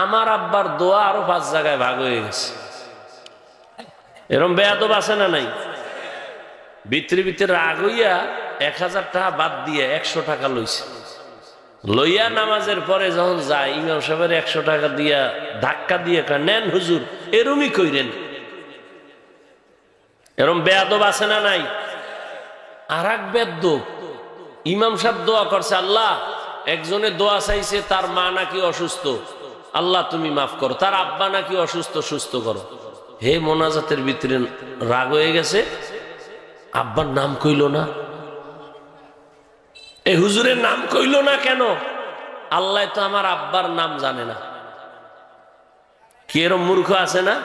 আমার আব্বার দোয়া আরো 5 জায়গায় ভাগ হয়ে গেছে। এরকম বেয়াদব আছে না নাই? ভিতরে ভিতরে রাগ হইয়া 1,000 টাকা বাদ দিয়ে 100 টাকা লইছে। লইয়া নামাজের পরে যখন যায়, ইমাম সাহেবের 100 টাকা দিয়া ধাক্কা দিয়ে নেন হুজুর, এরমই কইরেন। এরম বেয়াদব আছে না নাই? আর এক বেয়াদব, ইমাম সাহেব দোয়া করছে, আল্লাহ একজনে দোয়া চাইছে, তার মা নাকি অসুস্থ, আল্লাহ তুমি মাফ করো, তার আব্বা নাকি অসুস্থ, সুস্থ করো। হে মোনাজাতের ভিতরে রাগ হয়ে গেছে, আব্বার নাম কইল না, এই হুজুরের নাম কইল না কেন? আল্লাহ তো আমার আব্বার নাম জানে না। কি এরম মূর্খ আছে না?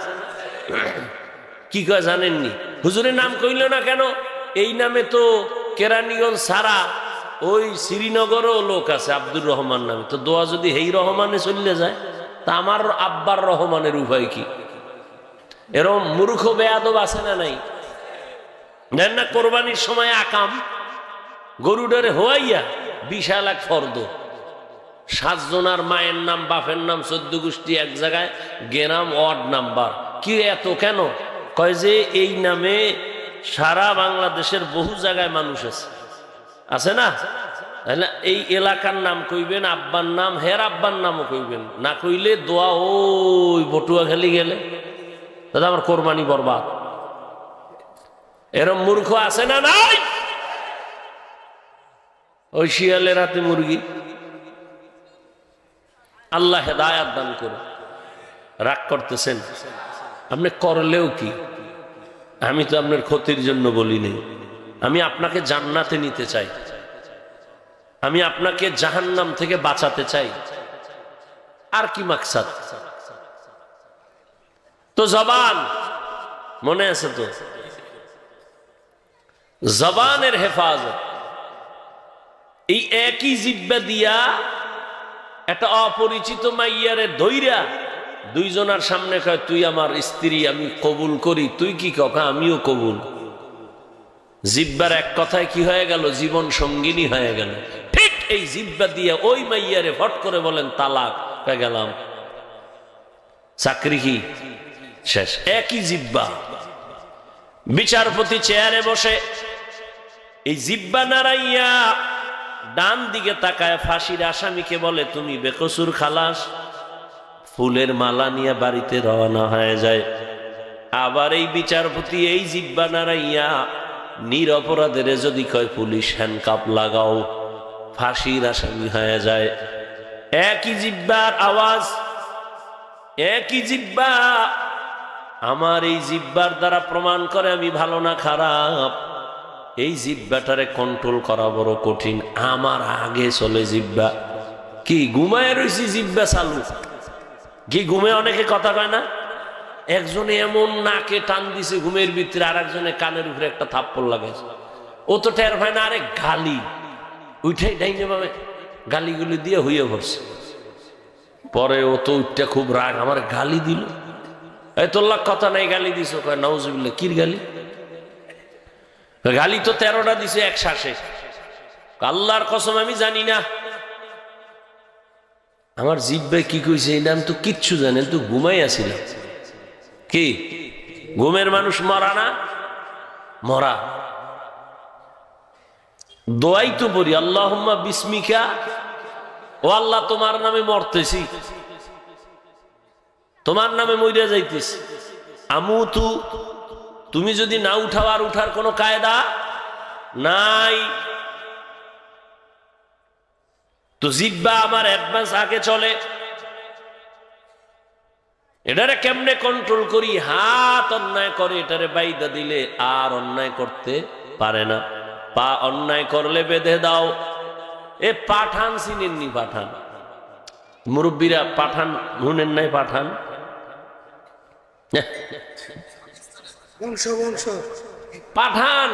কি কয় জানেননি? হুজুরের নাম কইল না কেন? এই নামে তো কেরানীগঞ্জ ছাড়া ওই শ্রীনগরও লোক আছে আব্দুর রহমান নামে। তো দোয়া যদি হেই রহমানে চলে যায়, তা আমার আব্বার রহমানের উপায় কি? এরম মূর্খ বেয়াদব আছে না নাই? দেন না কোরবানির সময় আকাম গরুডারে হওয়াইয়া বিশাল এক ফর্দ, 7 জনার মায়ের নাম, বাপের নাম, 14 গোষ্ঠী এক জায়গায়, গেরাম ওয়ার্ড নাম্বার। কি এত কেন? কয় যে এই নামে সারা বাংলাদেশের বহু জায়গায় মানুষ আছে না? এই এলাকার নাম কইবেন, আব্বার নাম, হের আব্বার নামও কইবেন না, কইলে দোয়া ওই বটুয়া খেলি গেলে দাদা আমার কোরবানি বরবাদ। এরম মূর্খ আছে না নাই? ওই শিয়ালের হাতে মুরগি। আল্লাহ হেদায়াত দান করুন। রাগ করতেছেন? আপনি করলেও কি, আমি তো আপনার ক্ষতির জন্য বলি নাই। আমি আপনাকে জান্নাতে নিতে চাই, আমি আপনাকে জাহান্নাম থেকে বাঁচাতে চাই। আর কি মাকসাদ? তো জবান মনে আছে তো? জবানের হেফাজত। এই একই জিব্বা দিয়া একটা অপরিচিত মাইয়ারে ধইরা দুইজনের সামনে কয় তুই আমার স্ত্রী, আমি কবুল করি। তুই কি কথা? আমিও কবুল। জিব্বার এক কথায় কি হয়ে গেল? জীবন সঙ্গিনী হয়ে গেল। ঠিক এই জিব্বা দিয়ে ওই মাইয়ারে ফট করে বলেন তালাক, হয়ে গেলাম, চাকরি কি শেষ। একই জিব্বা। বিচারপতি চেয়ারে বসে এই জিব্বা নাড়াইয়া ডান দিকে তাকায় ফাঁসির আসামিকে বলে তুমি বেকসুর খালাস। ফুলের মালা নিয়ে বাড়িতে রওনা হয়ে যায়। আবার এই বিচারপতি এই জিব্বা নাড়াইয়া নিরপরাধের যদি কয় পুলিশ হ্যান্ডকাপ লাগাও, ফাঁসির আসামি হয়ে যায়। একই জিব্বার আওয়াজ, একই জিব্বা। আমার এই জিব্বার দ্বারা প্রমাণ করে আমি ভালো না খারাপ। এই জিব্বাটারে কন্ট্রোল করা বড় কঠিন। আমার আগে চলে জিব্বা। কি ঘুমায় রয়েছি জিব্বা চালু? কি ঘুমে অনেকে কথা কয় না? একজনে এমন নাকে টান দিছে ঘুমের ভিতরে, আর একজনে কানের উপরে একটা থাপ্পড় লাগাইছে। ও তো টের পায় না। আরে গালি উঠে ডাইনে ভাবে গালিগুলি দিয়ে হইয়া পড়ছে। পরে ও তো উঠটা খুব রাগ, আমার গালি দিল। এই তোর লাখ কথা নাই, গালি দিছ? কয় নাউজুবিল্লাহ। কির গালি? গালি তো 13টা দিছে এক শ্বাসে। আল্লাহর কসম আমি জানি না আমার জিব্বে কি কইছে, এই নাম তো কিচ্ছু জানেন তো, ঘুমাই আসিলাম। কি ঘুমের মানুষ মরা না? মরা। দোয়াই তো পড়ি আল্লাহুম্মা বিসমিকা, ও আল্লাহ তোমার নামে মরতেছি, তোমার নামে মইরা যাইতেছি। আমুতু, তুমি যদি না উঠাও আর উঠার কোনো কায়দা নাই। তো জিব্বা আমার অ্যাডভান্স আগে চলে। এটারে কেমনে কন্ট্রোল করি? হাত অন্যায় করে এটারে বাইদা দিলে আর অন্যায় করতে পারে না। পা অন্যায় করলে বেঁধে দাও। এ পাঠান চিনেননি? পাঠান মুরব্বীরা পাঠান শুনেন নাই? পাঠান পাঠান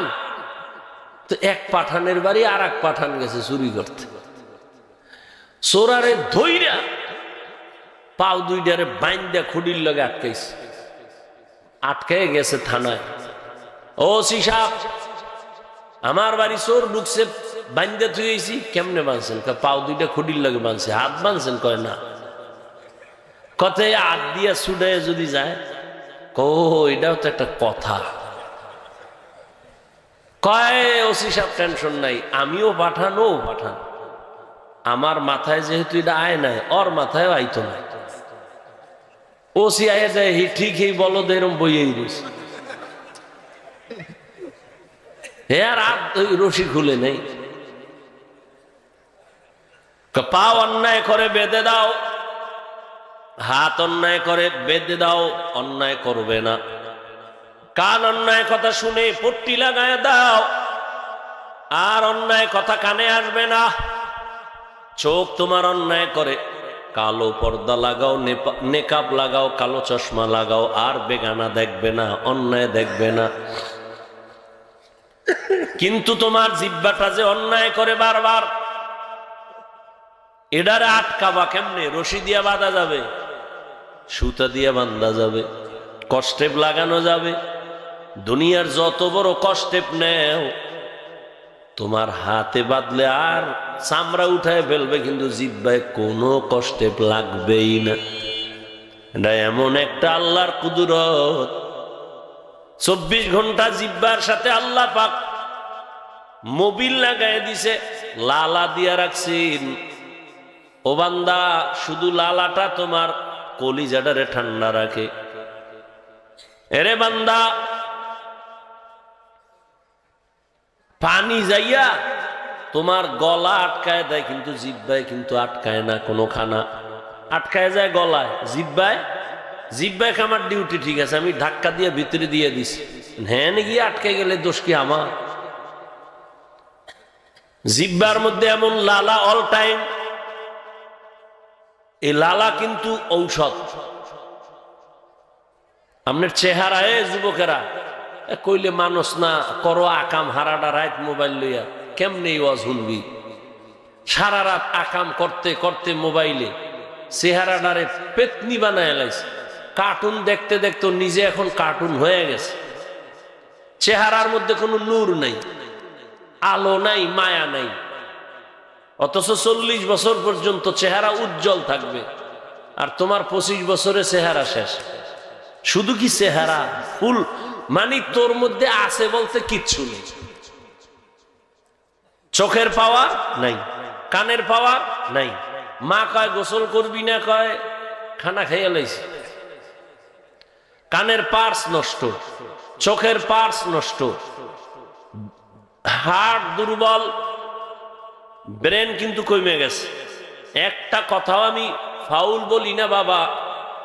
তো এক পাঠানের বাড়ি আর এক পাঠান গেছে চুরি করতে। চোরারে ধইরা পাও দুইটারে বাইন্দা খুঁড়ির লগে আটকাইছে। আটকায় গেছে থানায়। ও সিসাব, আমার বাড়ি চোর ঢুকছে, বাইন্দা থুয়েছি। কেমনে বাঁধছেন? পাও দুইটা খুঁড়ির লগে বাঁধছে। হাত বাঁধছেন? কয় না। কথায় হাত দিয়া ছুটায় যদি যায়, ও এটাও তো একটা কথা। কয় ওসি সাহেব টেনশন নাই, আমিও পাঠান, ও পাঠান। আমার মাথায় যেহেতু এটা আয় নাই, ওর মাথায় আইতো না। ওসি আয় যায়, ঠিক এই বলদ এরম বইয়েই রয়েছে। হে আর রশি খুলে নেই। পা অন্যায় করে বেঁধে দাও, হাত অন্যায় করে বেঁধে দাও, অন্যায় করবে না। কান অন্যায় কথা শুনে পট্টি লাগায় দাও, আর অন্যায় কথা কানে আসবে না। চোখ তোমার অন্যায় করে, কালো পর্দা লাগাও, নেকাব লাগাও, কালো চশমা লাগাও, আর বেগানা দেখবে না, অন্যায় দেখবে না। কিন্তু তোমার জিহ্বাটা যে অন্যায় করে বারবার, এটারে আটকাবা কেমনে? রশি দিয়া বাঁধা যাবে, সুতা দিয়া বাঁধা যাবে, কষ্টেপ লাগানো যাবে। দুনিয়ার যত বড় কষ্টেপ নেও, তোমার হাতে বাঁধলে আর চামড়া উঠায় ফেলবে, কিন্তু জিহ্বায় কোনো কষ্টেপ লাগবেই না। এটা এমন একটা আল্লাহর কুদরত। 24 ঘন্টা জিহ্বার সাথে আল্লাহ পাক মোবিল লাগাই দিছে, লালা দিয়া রাখছেন। ও বান্দা, শুধু লালাটা তোমার কলিজাটারে ঠান্ডা রাখে। এরে বান্দা, পানি যাইয়া তোমার গলা আটকায় দেয়, কিন্তু জিহ্বায় কিন্তু আটকায় না। কোনো খানা আটকায় যায় গলায়, জিহ্বায়। জিহ্বায় আমার ডিউটি ঠিক আছে, আমি ধাক্কা দিয়ে ভিতরে দিয়ে দিছি, হ্যাঁ গিয়ে আটকে গেলে দোষ কি আমার? জিহ্বার মধ্যে এমন লালা অল টাইম। এই লালা কিন্তু ঔষধ। আপনার চেহারায় যুবকেরা কইলে মানুষ না করো আকাম হারাডা রাইত মোবাইল লইয়া কেমনে ওয়াজ শুনবি? সারা রাত আকাম করতে করতে মোবাইলে চেহারাটারে পেতনি বানায় লাইছে। কার্টুন দেখতে দেখতে নিজে এখন কার্টুন হয়ে গেছে। চেহারার মধ্যে কোনো নূর নাই, আলো নাই, মায়া নাই। অথচ 40 বছর পর্যন্ত চেহারা উজ্জ্বল থাকবে, আর তোমার 25 বছরে চেহারা শেষ। শুধু কি চেহারা ফুল, মানে তোর মধ্যে আছে বলতে কিচ্ছু নেই। চোখের পাওয়ার নাই, কানের পাওয়ার নাই। মা কয় গোসল করবি না, কয় খানা খাইয়া লাইছি। কানের পার্স নষ্ট, চোখের পার্স নষ্ট, হার্ট দুর্বল, ব্রেন কিন্তু কমে গেছে। একটা কথাও আমি ফাউল বলি না বাবা,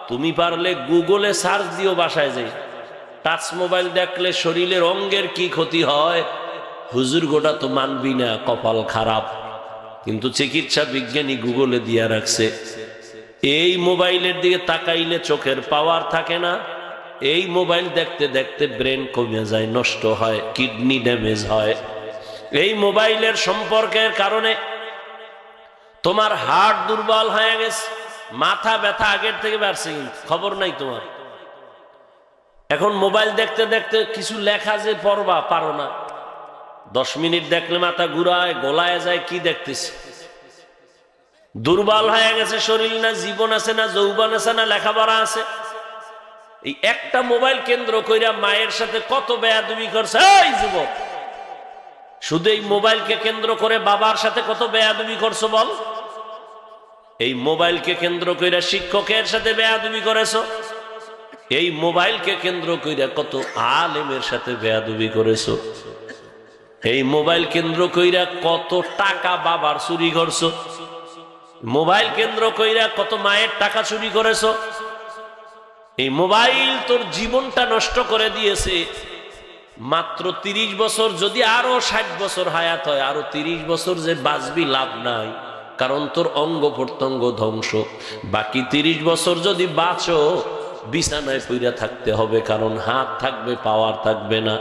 তুমি পারলে গুগলে সার্চ দিও, বাসায় যাই। টাচ মোবাইল দেখলে শরীরের অঙ্গের কি ক্ষতি হয়, হুজুর গোটা তো মানবি না, কপাল খারাপ। কিন্তু চিকিৎসা বিজ্ঞানী গুগলে দিয়া রাখছে, এই মোবাইলের দিকে তাকাইলে চোখের পাওয়ার থাকে না, এই মোবাইল দেখতে দেখতে ব্রেন কমে যায়, নষ্ট হয়, কিডনি ড্যামেজ হয়। এই মোবাইলের সম্পর্কের কারণে তোমার হার্ট দুর্বল হয়ে গেছে, মাথা ব্যথা আগের থেকে বাড়ছে, খবর নাই তোমার। এখন মোবাইল দেখতে দেখতে কিছু লেখা যে পড়বা পারো না, 10 মিনিট দেখলে মাথা ঘুরায়, গোলায় যায়, কি দেখতেছি। দুর্বল হয়ে গেছে শরীর, না জীবন আছে, না যৌবন আছে, না লেখাপড়া আছে। এই একটা মোবাইল কেন্দ্র কইরা মায়ের সাথে কত বেয়াদবি করছে এই যুবক। শুধু এই মোবাইলকে কেন্দ্র করে বাবার সাথে কত বেয়াদবি করছো বল। এই মোবাইলকে কেন্দ্র কইরা শিক্ষকের সাথে বেয়াদবি করেছো, এই মোবাইলকে কেন্দ্র কইরা কত আলেমের সাথে বেয়াদবি করেছো, এই মোবাইল কেন্দ্র কইরা কত টাকা বাবার চুরি করছো, মোবাইল কেন্দ্র কইরা কত মায়ের টাকা চুরি করেছো। এই মোবাইল তোর জীবনটা নষ্ট করে দিয়েছে। মাত্র 30 বছর, যদি আরো 60 বছর হায়াত হয়, আরো 30 বছর যে বাঁচবি লাভ নাই, কারণ তোর অঙ্গ প্রত্যঙ্গ ধ্বংস। বাকি 30 বছর যদি বাঁচো, বিছানায় পইরা থাকতে হবে, কারণ হাত থাকবে, পাওয়ার থাকবে না,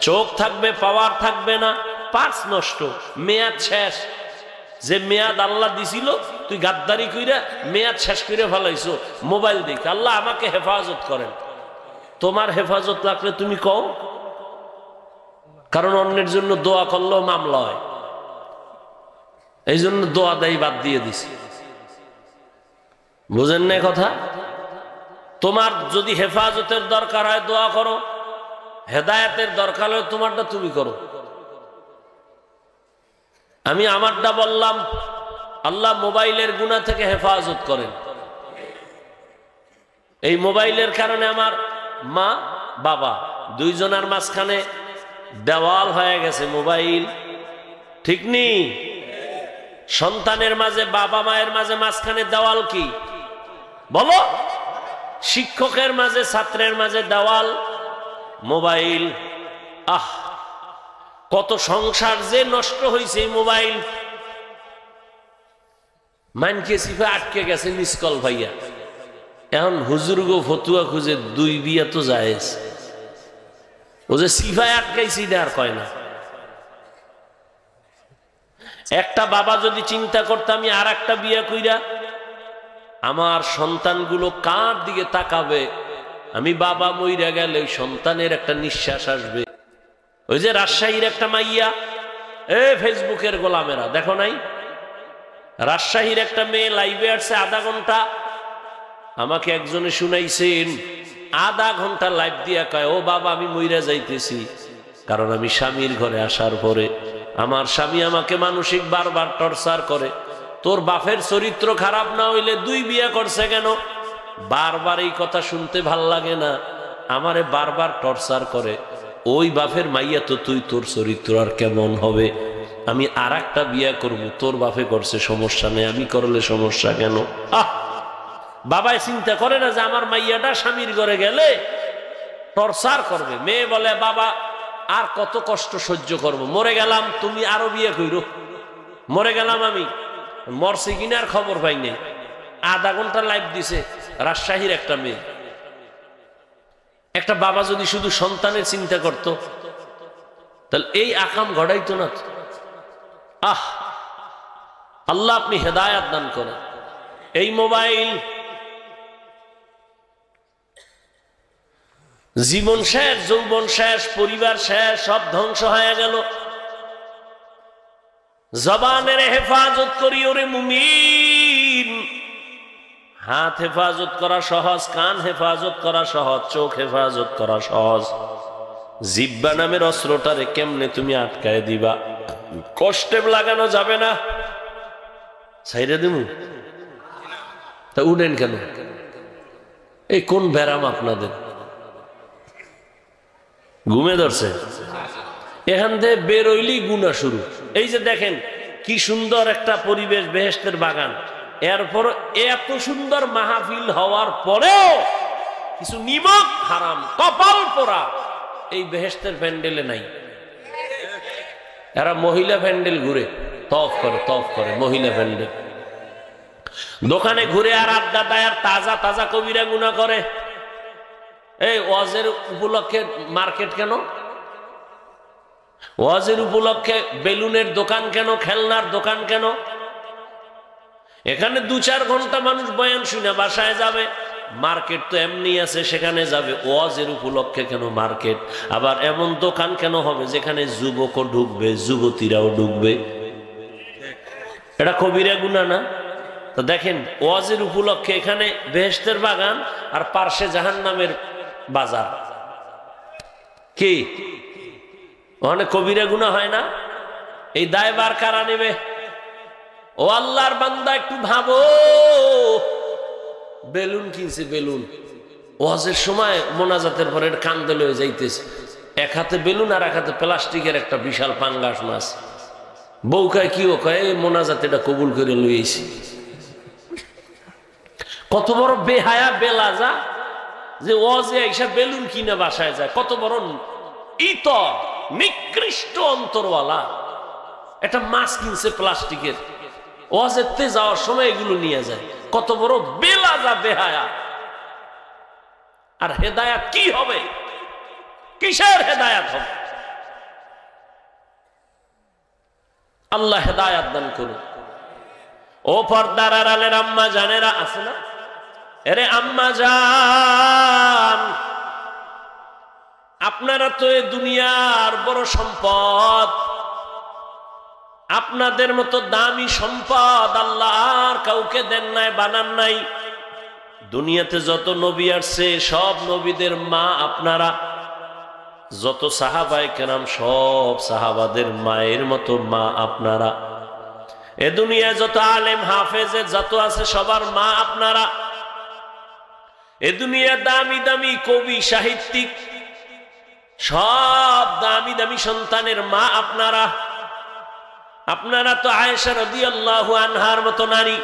চোখ থাকবে, পাওয়ার থাকবে না, পার্স নষ্ট, মেয়াদ শেষ। যে মেয়াদ আল্লাহ দিছিল, তুই গাদ্দারি কইরা মেয়াদ শেষ করে ফেলাইছো মোবাইল দেখ। আল্লাহ আমাকে হেফাজত করেন। তোমার হেফাজত লাগলে তুমি কও, কারণ অন্যের জন্য দোয়া করলেও মামলা হয়, এই জন্য দোয়া দেয় বাদ দিয়ে দিছি। বুঝেন না কথা? তোমার যদি হেফাজতের দরকার হয় দোয়া করো, হেদায়েতের দরকার হয় তোমারটা তুমি করো। আমি আমারটা বললাম, আল্লাহ মোবাইলের গুনাহ থেকে হেফাজত করেন। এই মোবাইলের কারণে আমার মা বাবা দুইজনের মাঝখানে দেওয়াল হয়ে গেছে মোবাইল, ঠিক নেই? সন্তানের মাঝে, বাবা মায়ের মাঝে মাঝখানে দেওয়াল কি বলো? শিক্ষকের মাঝে, ছাত্রের মাঝে দেওয়াল মোবাইল। আহ, কত সংসার যে নষ্ট হয়েছে এই মোবাইল। মানকে সিফা আটকে গেছে মিসকল ভাইয়া, এখন হুজুর গো ফতুয়া খুঁজে 2 বিয়া তো জায়েজ। ও যে সিফায় আটকাইছি আর কয় না। একটা বাবা যদি চিন্তা করতে আমি আর একটা বিয়া কইরা আমার সন্তানগুলো কার দিকে তাকাবে, আমি বাবা মইরা গেলে ওই সন্তানের একটা নিঃশ্বাস আসবে। ওই যে রাজশাহীর একটা মাইয়া, ফেসবুকের গোলামেরা দেখো নাই, রাজশাহীর একটা মেয়ে লাইভে আসছে আধা ঘন্টা। আমাকে একজনে শুনাইছেন, আধা ঘন্টা লাইভ দিয়া কয়, ও বাবা আমি মইরা যাইতেছি, কারণ আমি স্বামীর ঘরে আসার পরে আমার স্বামী আমাকে মানসিক বারবার টর্চার করে। তোর বাপের চরিত্র খারাপ না হইলে 2 বিয়া করছে কেন? বারবার এই কথা শুনতে ভাল লাগে না, আমারে বারবার টর্চার করে। ওই বাপের মাইয়া তো তুই, তোর চরিত্র আর কেমন হবে? আমি আর একটা বিয়া করব, তোর বাপে করছে সমস্যা নেই, আমি করলে সমস্যা কেন? আহ, বাবাই চিন্তা করে না যে আমার মাইয়াটা স্বামীর ঘরে গেলে টর্চার করবে। মেয়ে বলে, বাবা আর কত কষ্ট সহ্য করব, মরে গেলাম, তুমি আরো বিয়ে কইরো। মরে গেলাম আমি, মরছি কিনা আর খবর পাই নাই। আধা ঘন্টা লাইভ দিছে রাজশাহীর একটা মেয়ে। একটা বাবা যদি শুধু সন্তানের চিন্তা করত, তাহলে এই আকাম ঘটাইতো না। আহ, আল্লাহ আপনি হেদায়েত দান করেন। এই মোবাইল জীবন শেষ, যৌবন শেষ, পরিবার শেষ, সব ধ্বংস হয়ে গেল। জবানের হেফাজত করি ওরে মুমিন। হাত হেফাজত করা সহজ, কান হেফাজত করা সহজ, চোখ হেফাজত করা সহজ। জিহ্বা নামের অস্ত্রটারে কেমনে তুমি আটকায় দিবা? কষ্টে লাগানো যাবে না। ছাইরে দিমু তা উঠেন কেন? এই কোন ব্যারাম আপনাদের? ঘুমে ধরছে? এখান থেকে বেরোইলি গুনাহ শুরু। এই যে দেখেন কি সুন্দর একটা পরিবেশ, বেহেশতের বাগান, এরপর এত সুন্দর মাহফিল হওয়ার পরেও কিছু নিমক হারাম কপাল পোড়া এই বেহেশতের প্যান্ডেলে নাই। এরা মহিলা প্যান্ডেল ঘুরে তফ করে মহিলা প্যান্ডেল, দোকানে ঘুরে আর আড্ডা দেয়, আর তাজা তাজা কবিরা গুনাহ করে। এই ওয়াজের উপলক্ষে মার্কেট কেন? ওয়াজের উপলক্ষে বেলুনের দোকান কেন? খেলনার দোকান কেন? এখানে 2-4 ঘন্টা মানুষ বয়ান শুনে বাসায় যাবে। মার্কেট তো এমনি আছে, সেখানে যাবে। ওয়াজের উপলক্ষে কেন মার্কেট? আবার এমন দোকান কেন হবে যেখানে যুবকও ঢুকবে, যুবতীরাও ঢুকবে? এটা কবিরা গুনাহ না? তো দেখেন ওয়াজের উপলক্ষে এখানে বেহেশতের বাগান আর পার্শ্বে জাহান্নামের বাজার। কি ওখানে কবিরা গুনাহ হয় না? এই দায়ভার কারা নেবে? ও আল্লাহর বান্দা একটু ভাবো। বেলুন কিনছে, বেলুন ওয়াজের সময় মোনাজাতের পরে কান্দে লয়ে যাইতেছে, এক হাতে বেলুন আর এক হাতে প্লাস্টিকের একটা বিশাল পাঙ্গাস মাছ। বউ কয় কি? ও কয় মোনাজাত এটা কবুল করে লইছি। কত বড় বেহায়া বেলাজা যে ওয়াজে আইসা বেলুন কিনে বাসায় যায়। কত বড় ইতর নিকৃষ্ট অন্তরওয়ালা। একটা মাছ কিনছে প্লাস্টিকের, ওয়াজেতে যাওয়ার সময় এগুলো নিয়ে যায়। কত বড় বেলাজা বেহায়া। আর হেদায়াত কি হবে? কিসের হেদায়াত হবে? আল্লাহ হেদায়াত দান করুন। ও পর্দার আড়ালের আম্মা জানেরা আছে না? এরে আম্মা জান, আপনারা তো এই দুনিয়ার বড় সম্পদ। আপনাদের মতো দামি সম্পদ আল্লাহ আর কাউকে দেন নাই, বানান নাই। দুনিয়াতে যত নবী আসছে সব নবীদের মা আপনারা। যত সাহাবায়ে কেরাম সব সাহাবাদের মায়ের মতো মা আপনারা। এ দুনিয়ায় যত আলেম হাফেজে যত আছে সবার মা আপনারা। এ দুনিয়া দামি দামি কবি সাহিত্যিক সব দামি দামি সন্তানের মা আপনারা। আপনারা তো আয়েশা রাদিয়াল্লাহু আনহার মতো নারী,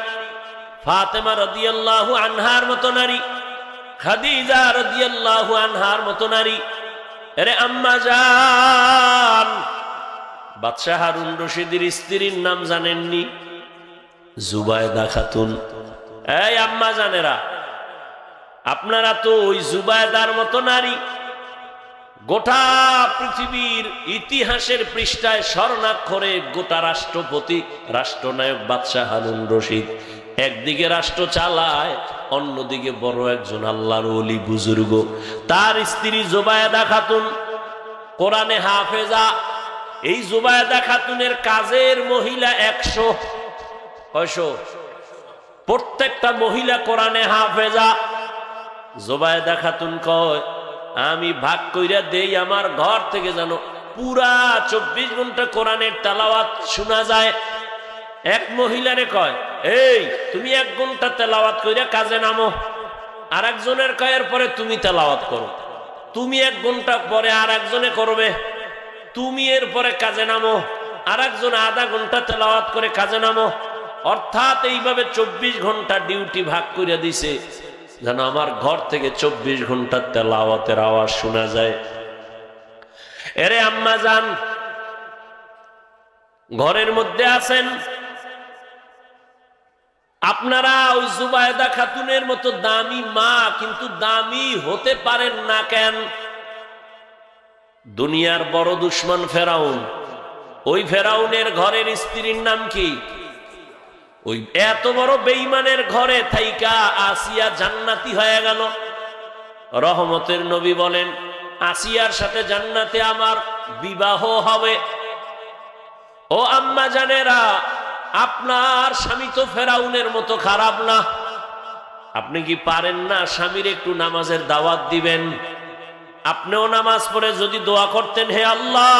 ফাতেমা রাদিয়াল্লাহু আনহার মতো নারী, খাদিজা রাদিয়াল্লাহু আনহার মতো নারী। আরে আম্মা জান, বাদশাহ হারুন রশিদের স্ত্রীর নাম জানেননি? জুবায়দা খাতুন। এই আম্মা জানেরা, আপনারা তো ওই জুবায়দার মতো নারী। গোটা পৃথিবীর ইতিহাসের পৃষ্ঠায় স্বর্ণাক্ষরে গোটা রাষ্ট্রপতি, রাষ্ট্রনায়ক বাদশাহ হারুন রশিদ একদিকে রাষ্ট্র চালায়, অন্যদিকে বড় একজন আল্লাহর ওলি বুজুর্গ। তার স্ত্রী জুবায়দা খাতুন কোরআনে হাফেজা। এই জুবায়দা খাতুনের কাজের মহিলা 100। কয়শো? প্রত্যেকটা মহিলা কোরআনে হাফেজা। জুবায়দা খাতুন কয়, আমি ভাগ কইরা দেই আমার ঘর থেকে যেন পুরা 24 ঘন্টা কোরআনের তেলাওয়াত শোনা যায়। এক মহিলারে কয়, এই তুমি 1 ঘন্টা তেলাওয়াত কইরা কাজে নামো। আর একজনের কয়ের পরে তুমি তেলাওয়াত করো। তুমি 1 ঘন্টা পরে আর একজনে করবে। তুমি এর পরে কাজে নামো। আর একজন আধা ঘন্টা তেলাওয়াত করে কাজে নামো। অর্থাৎ এইভাবে 24 ঘন্টা ডিউটি ভাগ করে দিছে যেন আমার ঘর থেকে 24 ঘন্টা তেলাওয়াতের আওয়াজ শোনা যায়। এরে আম্মা জান, ঘরের মধ্যে আছেন আপনারা ওই জুবায়দা খাতুনের মতো দামি মা, কিন্তু দামি হতে পারেন না কেন? দুনিয়ার বড় দুশমন ফেরাউন। ওই ফেরাউনের ঘরের স্ত্রীর নাম কি? ওই এত বড় বেঈমানের ঘরে থাইকা আসিয়া জান্নাতি হয়ে গেল। রহমতের নবী বলেন, আসিয়ার সাথে জান্নাতে আমার বিবাহ হবে। ও আম্মা জানেরা, আপনার স্বামী তো ফেরাউনের মতো খারাপ না। আপনি কি পারেন না স্বামীর একটু নামাজের দাওয়াত দিবেন? আপনিও নামাজ পড়ে যদি দোয়া করতেন, হে আল্লাহ,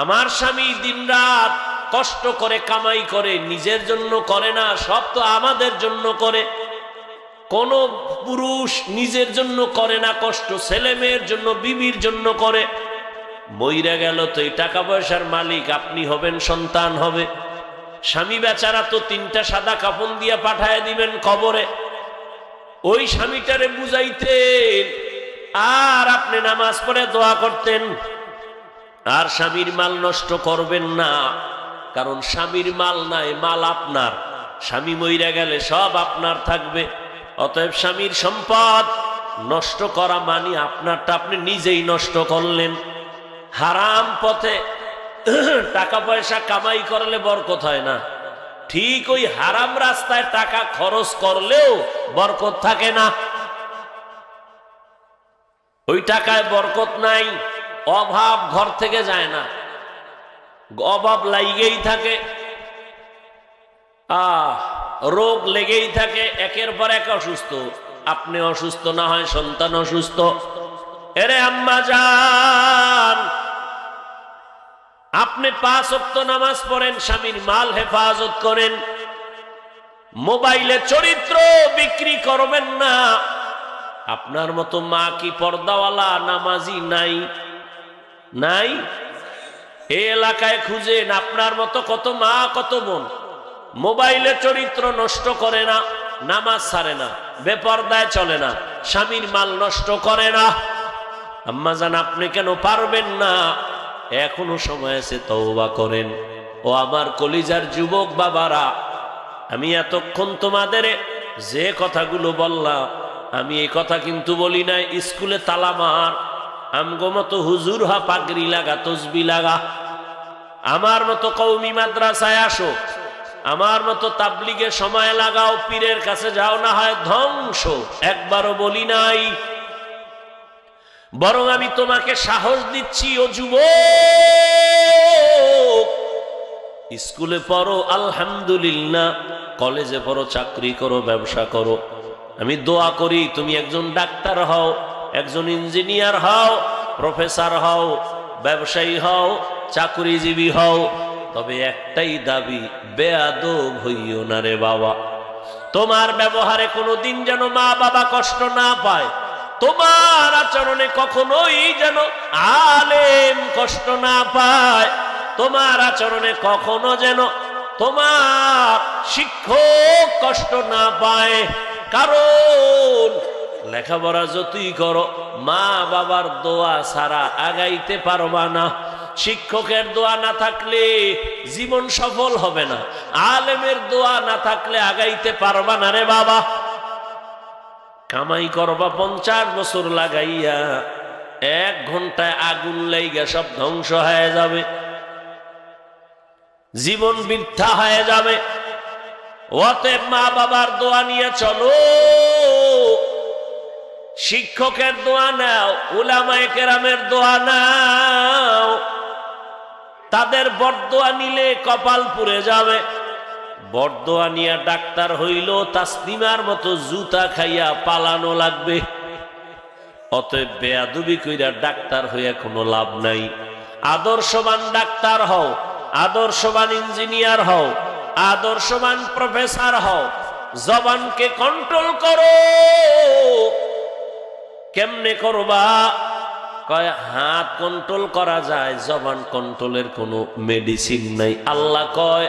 আমার স্বামী দিনরাত কষ্ট করে কামাই করে, নিজের জন্য করে না, সব তো আমাদের জন্য করে। কোন পুরুষ নিজের জন্য করে না কষ্ট, ছেলে মেয়ের জন্য, বিবির জন্য করে। মইরা গেল তো এই টাকা পয়সার মালিক আপনি হবেন, সন্তান হবে। স্বামী বেচারা তো 3টা সাদা কাফন দিয়ে পাঠায় দিবেন কবরে। ওই স্বামীটারে বুঝাইতেন আর আপনি নামাজ পড়ে দোয়া করতেন। আর স্বামীর মাল নষ্ট করবেন না, কারণ স্বামীর মাল নাই, মাল আপনার। স্বামী মইরা গেলে সব আপনার থাকবে। অতএব স্বামীর সম্পদ নষ্ট করা মানে আপনারটা আপনি নিজেই নষ্ট করলেন। হারাম পথে টাকা পয়সা কামাই করলে বরকত হয় না, ঠিক ওই হারাম রাস্তায় টাকা খরচ করলেও বরকত থাকে না। ওই টাকায় বরকত নাই, অভাব ঘর থেকে যায় না, অভাব লাগেই থাকে, রোগ লেগেই থাকে, একের পর এক অসুস্থ। আপনি অসুস্থ না হয় সন্তান অসুস্থ। এরে আম্মা জান, আপনি 5 ওয়াক্ত নামাজ পড়েন, স্বামীর মাল হেফাজত করেন, মোবাইলে চরিত্র বিক্রি করবেন না। আপনার মতো মা কি পর্দাওয়ালা নামাজি নাই? নাই? এই এলাকায় খুঁজেন, আপনার মতো কত মা কত বোন মোবাইলে চরিত্র নষ্ট করে না, নামাজ ছাড়ে না, বেপরদায় চলে না, স্বামীর মাল নষ্ট করে না। আম্মা জান, আপনি কেন পারবেন না? এখনো সময় আছে, তওবা করেন। ও আমার কলিজার যুবক বাবারা, আমি এতক্ষণ তোমাদের যে কথাগুলো বললাম, আমি এই কথা কিন্তু বলি নাই স্কুলে তালা মার, আমগো মতো হুজুর হা, পাগড়ি লাগা, তসবি লাগা, আমার মতো কওমি মাদ্রাসায় আসো, আমার মতো তাবলিগে সময় লাগাও, পীরের কাছে যাও, না হয় ধ্বংস। একবারও বলি নাই। বরং আমি তোমাকে সাহস দিচ্ছি, ও যুবক, স্কুলে পড়ো আলহামদুলিল্লাহ, কলেজে পড়ো, চাকরি করো, ব্যবসা করো। আমি দোয়া করি তুমি একজন ডাক্তার হও, একজন ইঞ্জিনিয়ার হও, প্রফেসর হও, ব্যবসায়ী হও, চাকরিজীবী হও। তবে একটাই দাবি, বেয়াদব হইও না রে বাবা। তোমার ব্যবহারে কোনোদিন যেন মা বাবা কষ্ট না পায়, তোমার আচরণে কখনোই যেন আলেম কষ্ট না পায়, তোমার আচরণে কখনো যেন তোমার শিক্ষক কষ্ট না পায়। কারণ লেখাপড়া যতই করো, মা বাবার দোয়া ছাড়া আগাইতে পারবা না। শিক্ষকের দোয়া না থাকলে জীবন সফল হবে না, আলেমের দোয়া না থাকলে আগাইতে পারবা না রে বাবা। কামাই করবা 50 বছর লাগাইয়া, 1 ঘন্টায় আগুন লাইগা সব ধ্বংস হয়ে যাবে, জীবন বৃথা হয়ে যাবে। অতএব মা বাবার দোয়া নিয়ে চলো, শিক্ষকের দোয়া নাও, উলামায়ে কেরামের দোয়া নাও। তাদের বরদোয়া নিলে কপাল পুড়ে যাবে। বরদোয়া নিয়ে ডাক্তার হইল তাসলিমার মতো জুতা খাইয়া পালানো লাগবে। অতএব বেয়াদবি কইরা ডাক্তার হইয়া কোনো লাভ নাই। আদর্শবান ডাক্তার হও, আদর্শবান ইঞ্জিনিয়ার হও, আদর্শবান প্রফেসর হও। জবানকে কন্ট্রোল করো। কেমনে করবা? কয় হাত কন্ট্রোল করা যায়, জবান কন্ট্রোলের কোনো মেডিসিন নাই। আল্লাহ কয়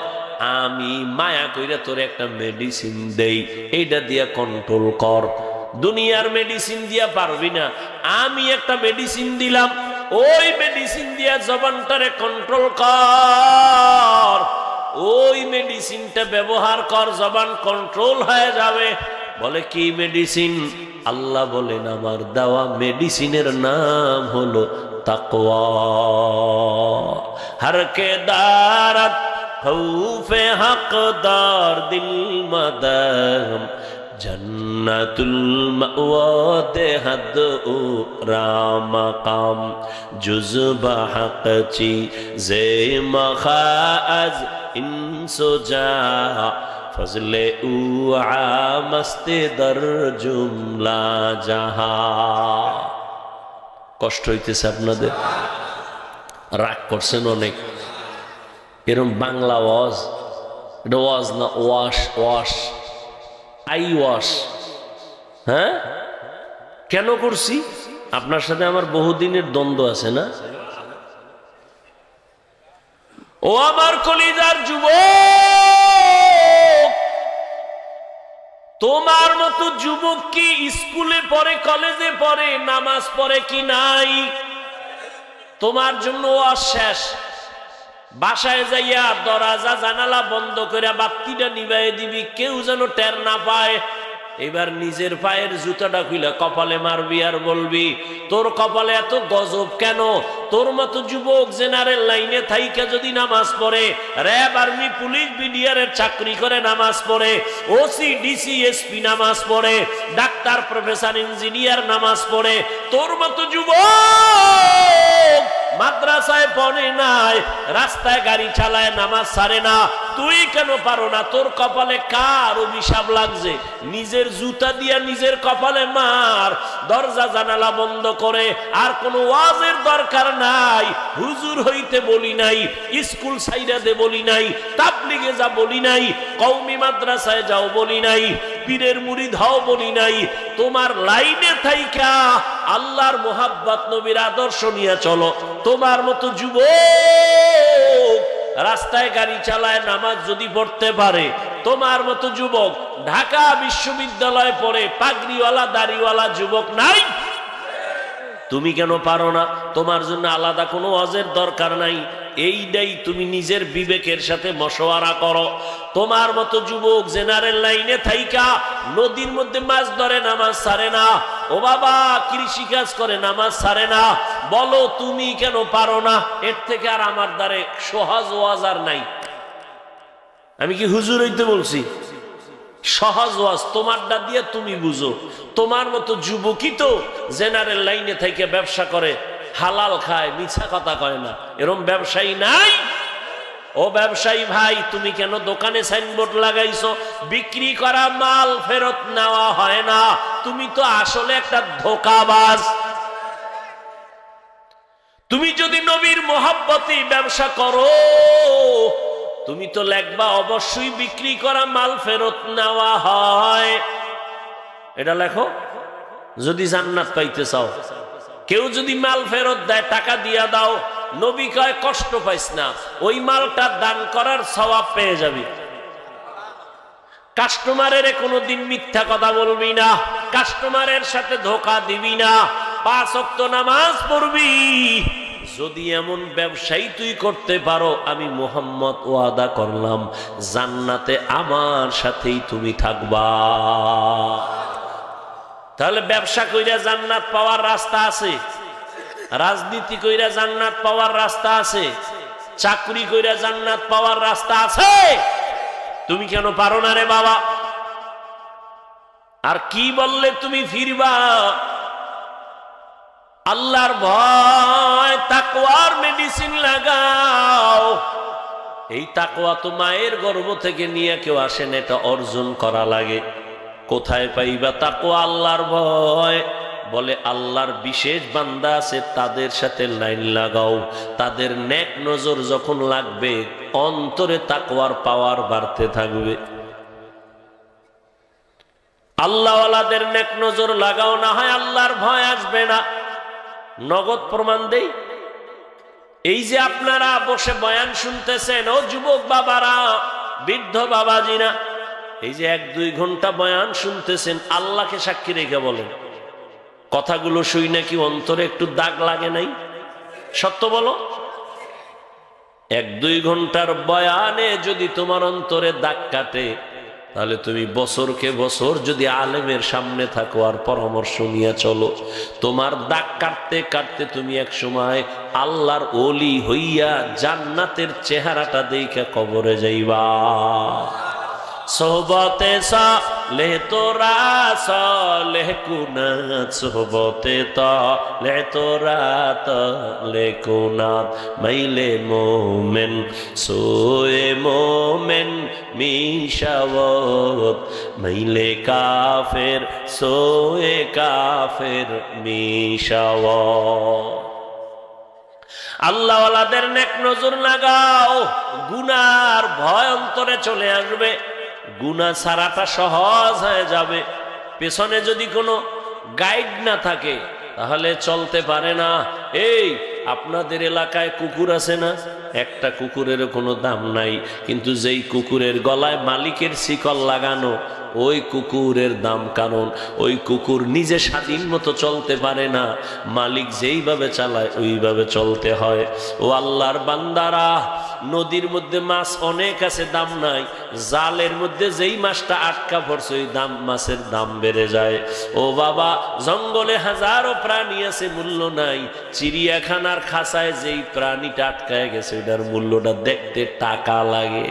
আমি মায়া কইরা তোর একটা মেডিসিন দেই, এইটা দিয়া কন্ট্রোল কর। দুনিয়ার মেডিসিন দিয়া পারবি না, আমি একটা মেডিসিন দিলাম, ওই মেডিসিন দিয়া জবানটারে কন্ট্রোল কর। ওই মেডিসিনটা ব্যবহার কর, জবান কন্ট্রোল হয়ে যাবে। বলে কি মেডিসিন? আল্লাহ বলেন আমার দেওয়া মেডিসিনের নাম হলো তাকওয়া। হর কে দারাত খৌফে হকদার দিল মদম জন্নতুল মাওয়া দেহদ ও রামকাম জুজবা হক চি জে মখাজ ইনসুজা ফজলে উ আমস্তে দর জুমলা জাহা। কষ্ট হইতেছে আপনাদের, রাগ করছেন অনেক। এরকম বাংলা ওয়াজ, এটা ওয়াজ না, ওয়াশ ওয়াশ আই ওয়াশ। হ্যাঁ, কেন করছি? আপনার সাথে আমার বহুদিনের দ্বন্দ্ব আছে না? ও আমার কলিজার যুবক, তোমার মতো যুবক কি স্কুলে পড়ে, কলেজে পড়ে, নামাজ পড়ে কি নাই? তোমার জন্য ওয়াজ শেষ। বাসায় যাইয়া দরজা জানালা বন্ধ করে বাতিটা নিভাই দিবি, কেউ যেন টের না পায়। এবার নিজের পায়ের জুতাটা খুলে কপালে মারবি আর বলবি তোর কপালে এত গজব কেন? তোর মতো যুবক জেনারেল লাইনে থাইকা যদি নামাজ পড়ে, র্যাব আর্মি পুলিশ বিডিআরের চাকরি করে নামাজ পড়ে, ওসি ডিসি এসপি নামাজ পড়ে, ডাক্তার প্রফেসর ইঞ্জিনিয়ার নামাজ পড়ে, তোর মতো যুবক মাদ্রাসায় পড়ে নাই, রাস্তায় গাড়ি চালায়, নামাজ ছাড়ে না, তুই কেন পারো না? তোর কপালে কার অভিশাপ লাগছে? নিজের জুতা দিয়া নিজের কপালে মার। দরজা জানালা বন্ধ করে। আর কোনো ওয়াজের দরকার নাই। হুজুর হইতে বলি নাই, স্কুল সাইডা দে বলি নাই, তাবলিগে যা বলি নাই, কওমি মাদ্রাসায় যাও বলি নাই, পীরের মুরিদ হও বলি নাই। তোমার লাইনে থাইকা আল্লাহর মোহাব্বত নবীর আদর্শ নিয়ে চলো। তোমার মতো যুবক রাস্তায় গাড়ি চালায়, নামাজ যদি পড়তে পারে, তোমার মতো যুবক ঢাকা বিশ্ববিদ্যালয়ে পড়ে, পাগড়িওয়ালা দাড়িওয়ালা যুবক নাই? তুমি কেন পারো না? তোমার জন্য আলাদা কোনো ওয়াজের দরকার নাই। এইটাই তুমি নিজের বিবেকের সাথে মশওয়ারা করো। তোমার মতো যুবক জেনারেল লাইনে থাইকা নদীর মধ্যে মাছ ধরে, নামাজ ছাড়ে না। ও বাবা, কৃষি কাজ করে, নামাজ ছাড়ে না। বলো তুমি কেন পারো না? এর থেকে আর আমার দ্বারে সহজ ওয়াজ আর নাই। আমি কি হুজুর হইতে বলছি? সহজ ওয়াজ তোমারটা দিয়ে তুমি বুঝো। তোমার মতো যুবকই তো জেনারেল লাইনে থেকে ব্যবসা করে, হালাল খায়, মিছা কথা কয় না। এরকম ব্যবসায়ী নাই? ও ব্যবসায়ী ভাই, তুমি কেন দোকানে সাইনবোর্ড লাগাইছো বিক্রি করা মাল ফেরত নেওয়া হয় না? তুমি তো আসলে একটা ধোঁকাবাজ। তুমি যদি নবীর মোহাব্বতে ব্যবসা করো, তুমি তো লেখবা অবশ্যই বিক্রি করা মাল ফেরত নেওয়া হয়। এটা লেখো যদি জান্নাত পাইতে চাও। কেউ যদি মাল ফেরত দেয়, টাকা দিয়া দাও। নবী কয় কষ্ট পাইস না, ওই মালটা দান করার সওয়াব পেয়ে যাবি। কাস্টমারের কোনোদিন মিথ্যা কথা বলবি না, কাস্টমারের সাথে ধোঁকা দিবি না, 5 ওয়াক্ত নামাজ পড়বি। যদি এমন ব্যবসায়ী তুই করতে পারো, আমি মুহাম্মদ ওয়াদা করলাম জান্নাতে আমার সাথেই তুমি থাকবা। তাহলে ব্যবসা কইরা জান্নাত পাওয়ার রাস্তা আছে, রাজনীতি কইরা জান্নাত পাওয়ার রাস্তা আছে, চাকরি কইরা জান্নাত পাওয়ার রাস্তা আছে। তুমি কেন পারো না রে বাবা? আর কি বললে তুমি ফিরবা? আল্লাহর ভয়, তাকওয়ার মেডিসিন লাগাও। এই তাকওয়া তো মায়ের গর্ভ থেকে নিয়ে কেউ আসেন, এটা অর্জন করা লাগে। কোথায় পাইবা তাকওয়া? আল্লাহর ভয়। বলে আল্লাহর বিশেষ বান্দা আছে, তাদের সাথে লাইন লাগাও। তাদের নেক নজর যখন লাগবে, অন্তরে তাকওয়ার পাওয়ার বাড়তে থাকবে। আল্লাহওয়ালাদের নেক নজর লাগাও, না হয় আল্লাহর ভয় আসবে না। নগদ প্রমাণ দেই। এই যে আপনারা বসে বয়ান শুনতেছেন, ও যুবক বাবারা, বৃদ্ধ বাবাজিরা, এই যে 1-2 ঘন্টা বয়ান শুনতেছেন, আল্লাহকে সাক্ষী রেখে বলেন, কথাগুলো শুই নাকি অন্তরে একটু দাগ লাগে নাই? সত্য বলো। 1-2 ঘন্টার বয়ানে যদি তোমার অন্তরে দাগ কাটে, তাহলে তুমি বছরকে বছর যদি আলেমের সামনে থাকো আর পরামর্শ নিয়ে চলো, তোমার দাগ কাটতে কাটতে তুমি এক সময় আল্লাহর ওলি হইয়া জান্নাতের চেহারাটা দেখে কবরে যাইবা। সোহবতে সালেহ তোরা সালেহ কুনাত, সোহবতে তালেহ তোরা তালেহ কুনাত, মাইলে মোমেন সোয়ে মোমেন মিশাওয়াত, মাইলে কাফের সোয়ে কাফের মিশাওয়াত। আল্লাহওয়ালাদের নেক নজর লাগাও, গুনার ভয় অন্তরে চলে আসবে, গুনাহ ছাড়াটা সহজ হয়ে যাবে। পেছনে যদি কোনো গাইড না থাকে তাহলে চলতে পারে না। এই আপনাদের এলাকায় কুকুর আছে না? একটা কুকুরের কোনো দাম নাই, কিন্তু যেই কুকুরের গলায় মালিকের শিকল লাগানো ওই কুকুরের দাম। কারণ ওই কুকুর নিজে স্বাধীন মতো চলতে পারে না, মালিক যেইভাবে চালায় ওইভাবে চলতে হয়। ও আল্লাহর বান্দারা, নদীর মধ্যে মাছ অনেক আছে, দাম নাই। জালের মধ্যে যেই মাছটা আটকা পড়ছে ওই দাম, মাছের দাম বেড়ে যায়। ও বাবা, জঙ্গলে হাজারো প্রাণী আছে, মূল্য নাই। চিড়িয়াখানার খাঁচায় যেই প্রাণীটা আটকায় গেছে ওইটার মূল্যটা দেখতে টাকা লাগে।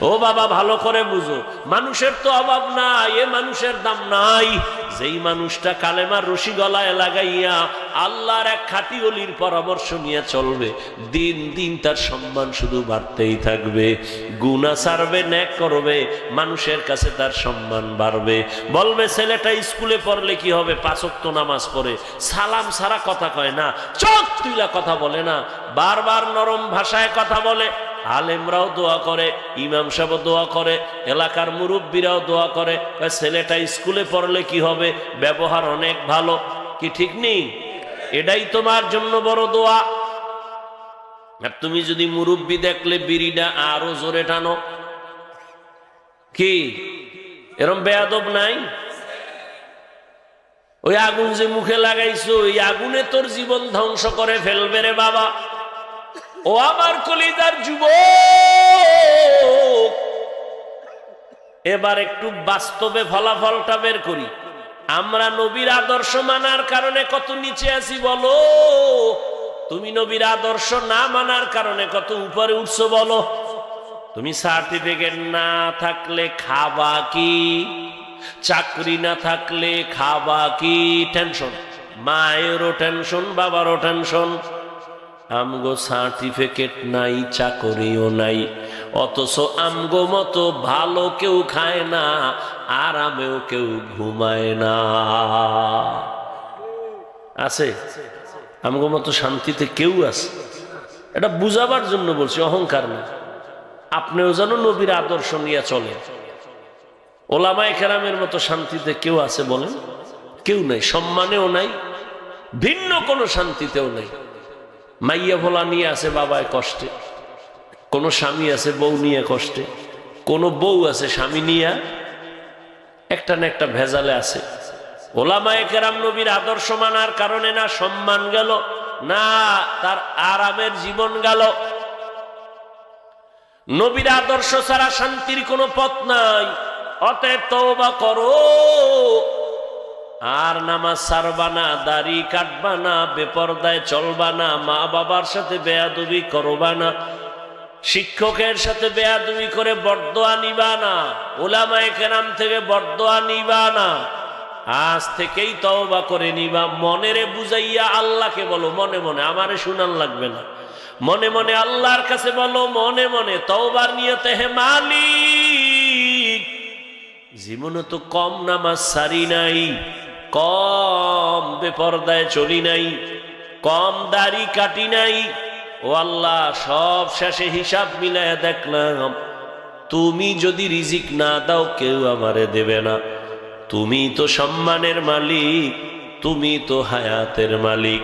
ও বাবা, ভালো করে বুঝো, মানুষের তো অভাব নাই, এ মানুষের দাম নাই। যেই মানুষটা কালেমার রশি গলায় লাগাইয়া আল্লাহর এক খাঁটি ওলির পরামর্শ নিয়ে চলবে, দিন দিন তার সম্মান শুধু বাড়তেই থাকবে। গুনাহ ছাড়বে, নেক করবে, মানুষের কাছে তার সম্মান বাড়বে। বলবে ছেলেটা স্কুলে পড়লে কি হবে? 5 ওয়াক্ত নামাজ পড়ে, সালাম ছাড়া কথা কয় না, চোখ তুইলা কথা বলে না, বারবার নরম ভাষায় কথা বলে। আলেমরাও দোয়া করে, ইমাম সাহেব দোয়া করে, এলাকার মুরব্বীরাও দোয়া করে, ছেলেটা স্কুলে পড়লে কি হবে? ব্যবহার অনেক ভালো। কি ঠিক নেই? এটাই তোমার জন্য বড় দোয়া। আর তুমি যদি মুরব্বী দেখলে বিড়িটা আরো জোরে টানো, কি এরম বেয়াদব নাই? ওই আগুন যে মুখে লাগাইছো, ওই আগুনে তোর জীবন ধ্বংস করে ফেলবে রে বাবা। ও আমার কলিজার যুবক, এবার একটু বাস্তবে ফলাফলটা বের করি। আমরা নবীর আদর্শ মানার কারণে কত নিচে আছি বলো? তুমি নবীর আদর্শ না মানার কারণে কত উপরে উঠছো বলো? তুমি সার্টিফিকেট না থাকলে খাবা কি? চাকরি না থাকলে খাবা কি? টেনশন, মায়েরও টেনশন, বাবারও টেনশন। আমগো সার্টিফিকেট নাই, চাকরিও নাই, অথচ আমগো মতো ভালো কেউ খায় না, আরামেও কেউ ঘুমায় না। আছে আমগো মতো শান্তিতে কেউ আছে? এটা বুঝাবার জন্য বলছি, অহংকার না। আপনিও যেন নবীর আদর্শ নিয়ে চলে। ওলামায়ে কেরামের মতো শান্তিতে কেউ আছে বলেন? কেউ নাই। সম্মানেও নাই, ভিন্ন কোনো শান্তিতেও নাই। মাইয়া ভোলা নিয়ে আছে বাবায় কষ্টে, কোন স্বামী আছে বউ নিয়ে কষ্টে, কোন বউ আছে স্বামী নিয়ে একটা না একটা ভেজালে আছে। ওলামায়ে কেরাম নবীর আদর্শ মানার কারণে না সম্মান গেল, না তার আরামের জীবন গেল। নবীর আদর্শ ছাড়া শান্তির কোনো পথ নাই। অতএব তওবা করো, আর নামাজ ছাড়বা না, দাড়ি কাটবা না, বেপরদায় চলবা না, মা বাবার সাথে বেয়াদবি করবা না, শিক্ষকের সাথে বেয়াদবি করে বরদোয়া নিবা না, উলামায়ে কেরাম থেকে বরদোয়া নিবা না। আজ থেকেই তওবা করে নিবা। মনেরে বুঝাইয়া আল্লাহকে বলো, মনে মনে, আমারে শুনান লাগবে না, মনে মনে আল্লাহর কাছে বলো, মনে মনে তওবার নিয়তে, হে মালিক, জীবনে তো কম নামাজ সারি নাই, কম বেপরদায় চলি নাই, কম দাড়ি কাটি নাই। ও আল্লাহ, সব শেষে হিসাব মিলাইয়া দেখলাম তুমি যদি রিজিক না দাও কেউ আমারে দেবে না। তুমি তো সম্মানের মালিক, তুমি তো হায়াতের মালিক।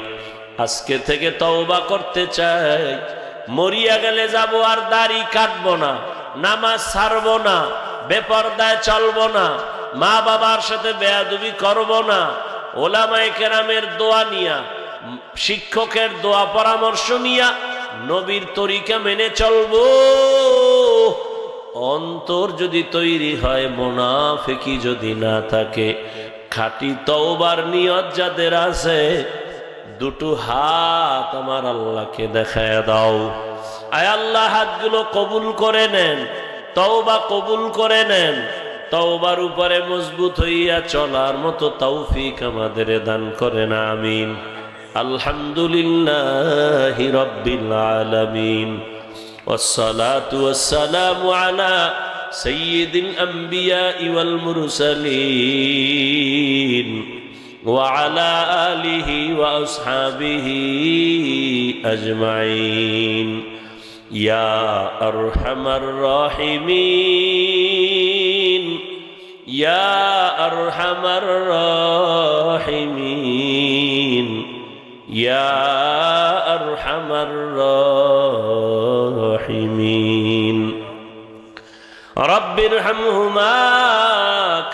আজকে থেকে তওবা করতে চাই, মরিয়া গেলে যাব আর দাড়ি কাটবো না, নামাজ ছাড়বো না, বেপরদায় চলবো না, মা বাবার সাথে বেয়াদবি করব না, ওলামায়ে কেরামের দোয়া নিয়া, শিক্ষকের দোয়া পরামর্শ নিয়া নবীর তরিকা মেনে চলবো। অন্তর যদি তৈরি হয়, মুনাফিকি যদি না থাকে, খাঁটি তওবার নিয়ত যাদের আছে, দুটো হাত আমার আল্লাহকে দেখায় দাও। আয় আল্লাহ, হাতগুলো কবুল করে নেন, তওবা কবুল করে নেন, তওবার উপরে মজবুত হইয়া চলার মতো তৌফিক আমাদের দান করেন, আমিন। আলহামদুলিল্লাহি রাব্বিল আলামিন, ওয়াসসালাতু ওয়াসসালামু আলা সাইয়্যিদিল আমবিয়া ওয়াল মুরসালিন ওয়া আলা আলিহি ওয়া আসহাবিহি আজমাইন। ইয়া আরহামার রাহিমিন, ইয়া আরহামার রাহিমিন, ইয়া আরহামার রাহিমিন। রব্বিরহামহুমা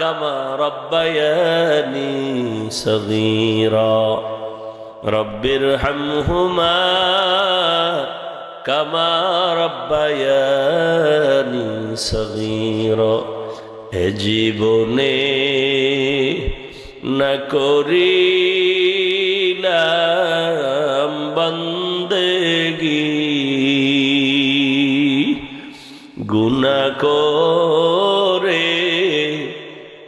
কামা রব্বায়ানি সগীরা, রব্বিরহামহুমা কামা রব্বায়ানি সগীরা। এ জীবনে না করিলাম বন্দেগি, গুনাহ করে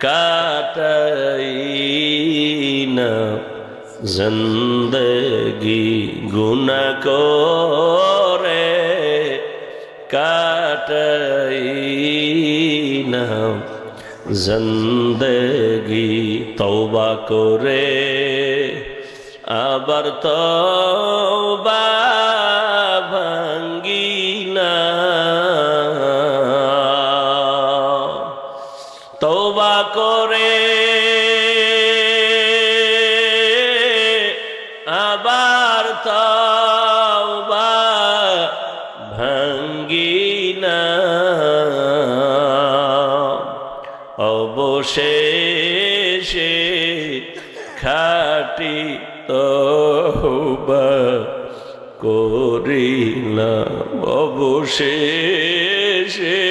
কাটাই না জিন্দেগি, গুনাহ করে কাটাই না জিন্দেগি। তওবা করে আবার তওবা ভাঙ্গি না, তওবা করে আবার তওবা ভাঙ্গি না। অবশেষে খাঁটি তওবা করিলাম, অবশেষে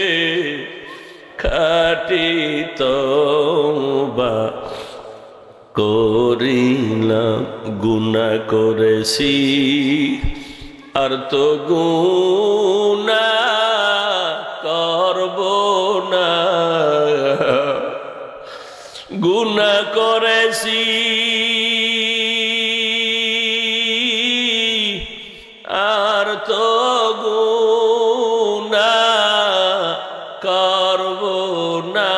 খাঁটি তওবা করিলাম। গুনাহ করেছি আর তো গুনাহ করব না, গুনাহ করেছি আর তো গুনাহ করব না।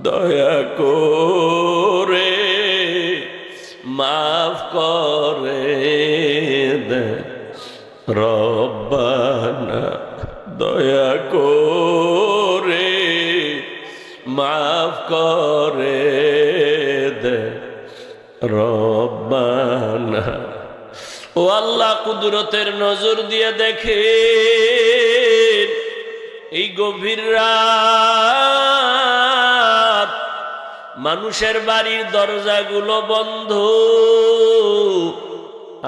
দয়া করে মাফ করে দে রব্বানা, দয়া করে মাফ করে দে রব্বানা। ও আল্লাহ, কুদরতের নজর দিয়ে দেখেন, এই গভীর রাত মানুষের বাড়ির দরজাগুলো বন্ধ,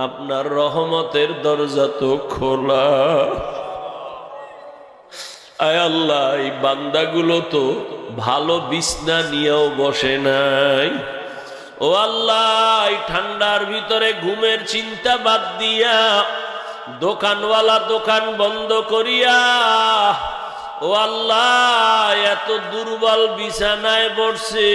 আপনার রহমতের দরজা তো খোলা। আয় আল্লাহ, এই বান্দাগুলো তো ভালো বিছনা নিয়েও বসে নাই। ও আল্লাহ, এই ঠান্ডার ভিতরে ঘুমের চিন্তা বাদ দিয়া দোকানওয়ালা দোকান বন্ধ করিয়া, ও আল্লাহ, এত দুর্বল বিছানায় বসে,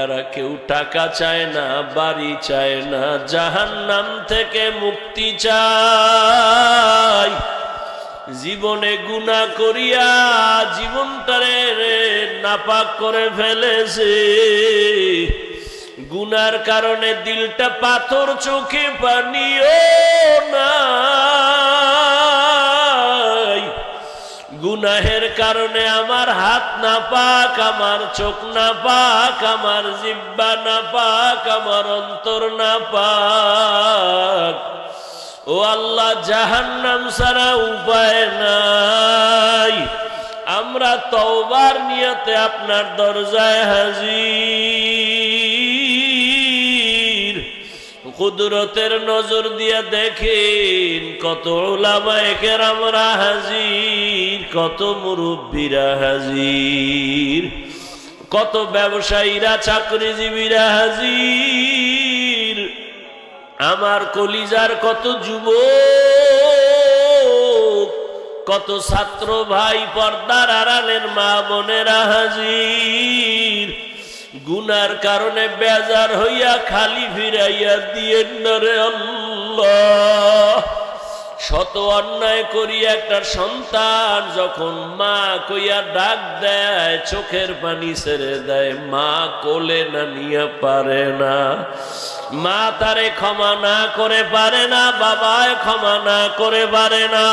এরা কেউ টাকা চায় না, বাড়ি চায় না, জাহান্নাম থেকে মুক্তি চায়। জীবনে গুনাহ করিয়া জীবনটারে নাপাক করে ফেলেছে, গুনার কারণে দিলটা পাথর, চোখে পানিও নাই। গুনাহের কারণে আমার হাত না পাক, আমার চোখ না পাক, আমার জিহ্বা না পাক, আমার অন্তর না পাক। ও আল্লাহ, জাহান্নাম ছাড়া উপায় নাই। আমরা তওবার নিয়তে আপনার দরজায় হাজির। কুদরতের নজর দিয়া দেখেন কত উলামায়ে কেরামরা হাজির, কত মুরব্বীরা হাজির, কত ব্যবসায়ীরা চাকরিজীবীরা হাজির, আমার কলিজার কত যুবক, কত ছাত্র ভাই, পর্দার আড়ালের মা বোনেরা হাজির। গুনার কারণে বেজার হইয়া খালি ফিরাইয়া দিয়েন না রে আল্লাহ। শত অন্যায় করি একটা সন্তান যখন মা কইয়া ডাক দেয় চোখের পানি ছেড়ে দেয়, মা কোলে না নিয়ে পারে না, মা তারে ক্ষমা না করে পারে না, বাবায় ক্ষমা না করে পারে না।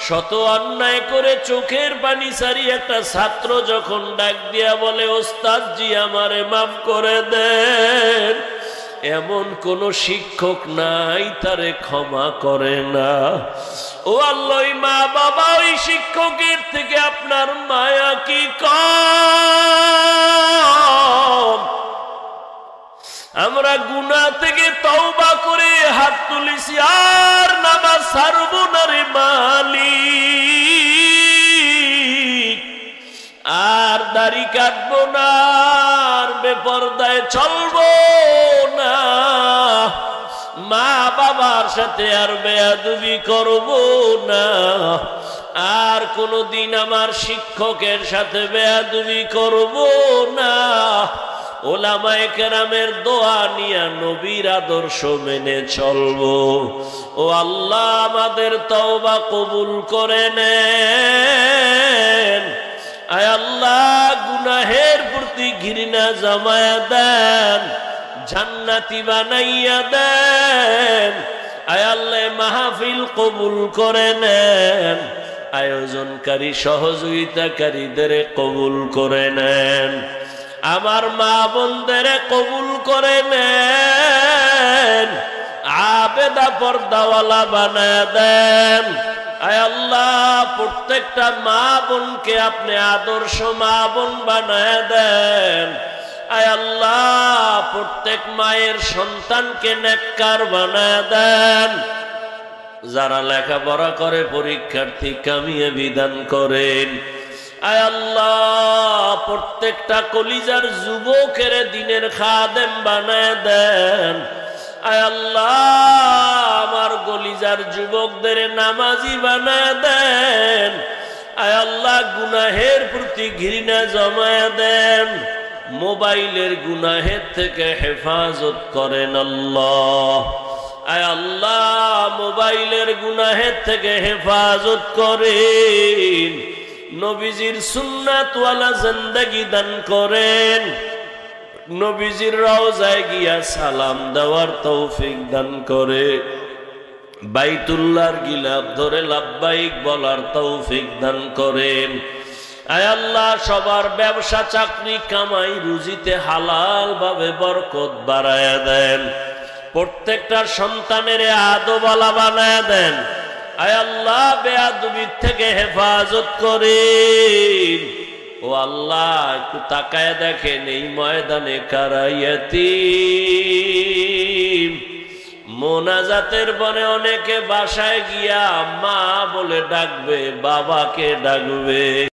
শত অন্যায় করে চোখের পানি সারি একটা ছাত্র যখন ডাক দিয়া বলে ওস্তাদ জি আমারে মাফ করে দেন, এমন কোন শিক্ষক নাই তারে ক্ষমা করে না। ও আল্লাহ, মা বাবা ওই শিক্ষকের থেকে আপনার মায়া কি কম? আমরা গুনাহ থেকে তওবা করে হাত তুলেছি, আর নামাজ ছাড়ব না রে মালিক, আর দাড়ি কাটবো না, আর বেপরদায় চলবো না, মা বাবার সাথে আর বেয়াদবি করব না, আর কোনদিন আমার শিক্ষকের সাথে বেয়াদবি করব না। ওলামায়ে কেরামের দোয়া নিয়া নবীর আদর্শ মেনে চলবো। ও আল্লাহ, আমাদের তওবা কবুল করে নেন। আয় আল্লাহ, গুনাহের প্রতি ঘৃণা জমায়া দেন, জান্নাতি বানাইয়া দেন। আয় আল্লাহ, মাহফিল কবুল করে নেন, আয়োজনকারী সহযোগিতাকারীদের কবুল করে নেন, আমার মা বোনদের কবুল করে নেন, আবেদা পর্দাওয়ালা বানায় দেন। আয় আল্লাহ, প্রত্যেকটা মা বোনকে আপনি আদর্শ মা বোন বানায় দেন। আয় আল্লাহ, প্রত্যেক মায়ের সন্তানকে নেককার বানায় দেন। যারা লেখাপড়া করে পরীক্ষার্থী কামিয়াবি দান করেন। আয় আল্লাহ, প্রত্যেকটা কলিজার যুবকের দিনের খাদেম বানায় দেন। আয় আল্লাহ, আমার কলিজার যুবকদের নামাজি বানায় দেন। আয় আল্লাহ, গুনাহের প্রতি ঘৃণা জমায় দেন, মোবাইলের গুনাহের থেকে হেফাজত করেন আল্লাহ। আয় আল্লাহ, মোবাইলের গুনাহের থেকে হেফাজত করেন, নবীজির সুন্নাতওয়ালা জিন্দেগি দান করেন, নবীজির রওজায় গিয়া সালাম দেওয়ার তৌফিক দান করে, বাইতুল্লাহর গিলাফ ধরে লাব্বাইক বলার তৌফিক দান করেন। আয় আল্লাহ, সবার ব্যবসা চাকরি কামাই রুজিতে হালাল ভাবে বরকত বাড়ায়া দেন, প্রত্যেকটা সন্তানের আদবওয়ালা বানায়া দেন। আয় আল্লাহ, বেয়াদবির থেকে হেফাজত করেন। ও আল্লাহ, একটু তাকায় দেখেন এই ময়দানে কারা ইয়াতীম। মোনাজাতের পরে অনেকে বাসায় গিয়া মা বলে ডাকবে, বাবাকে ডাকবে।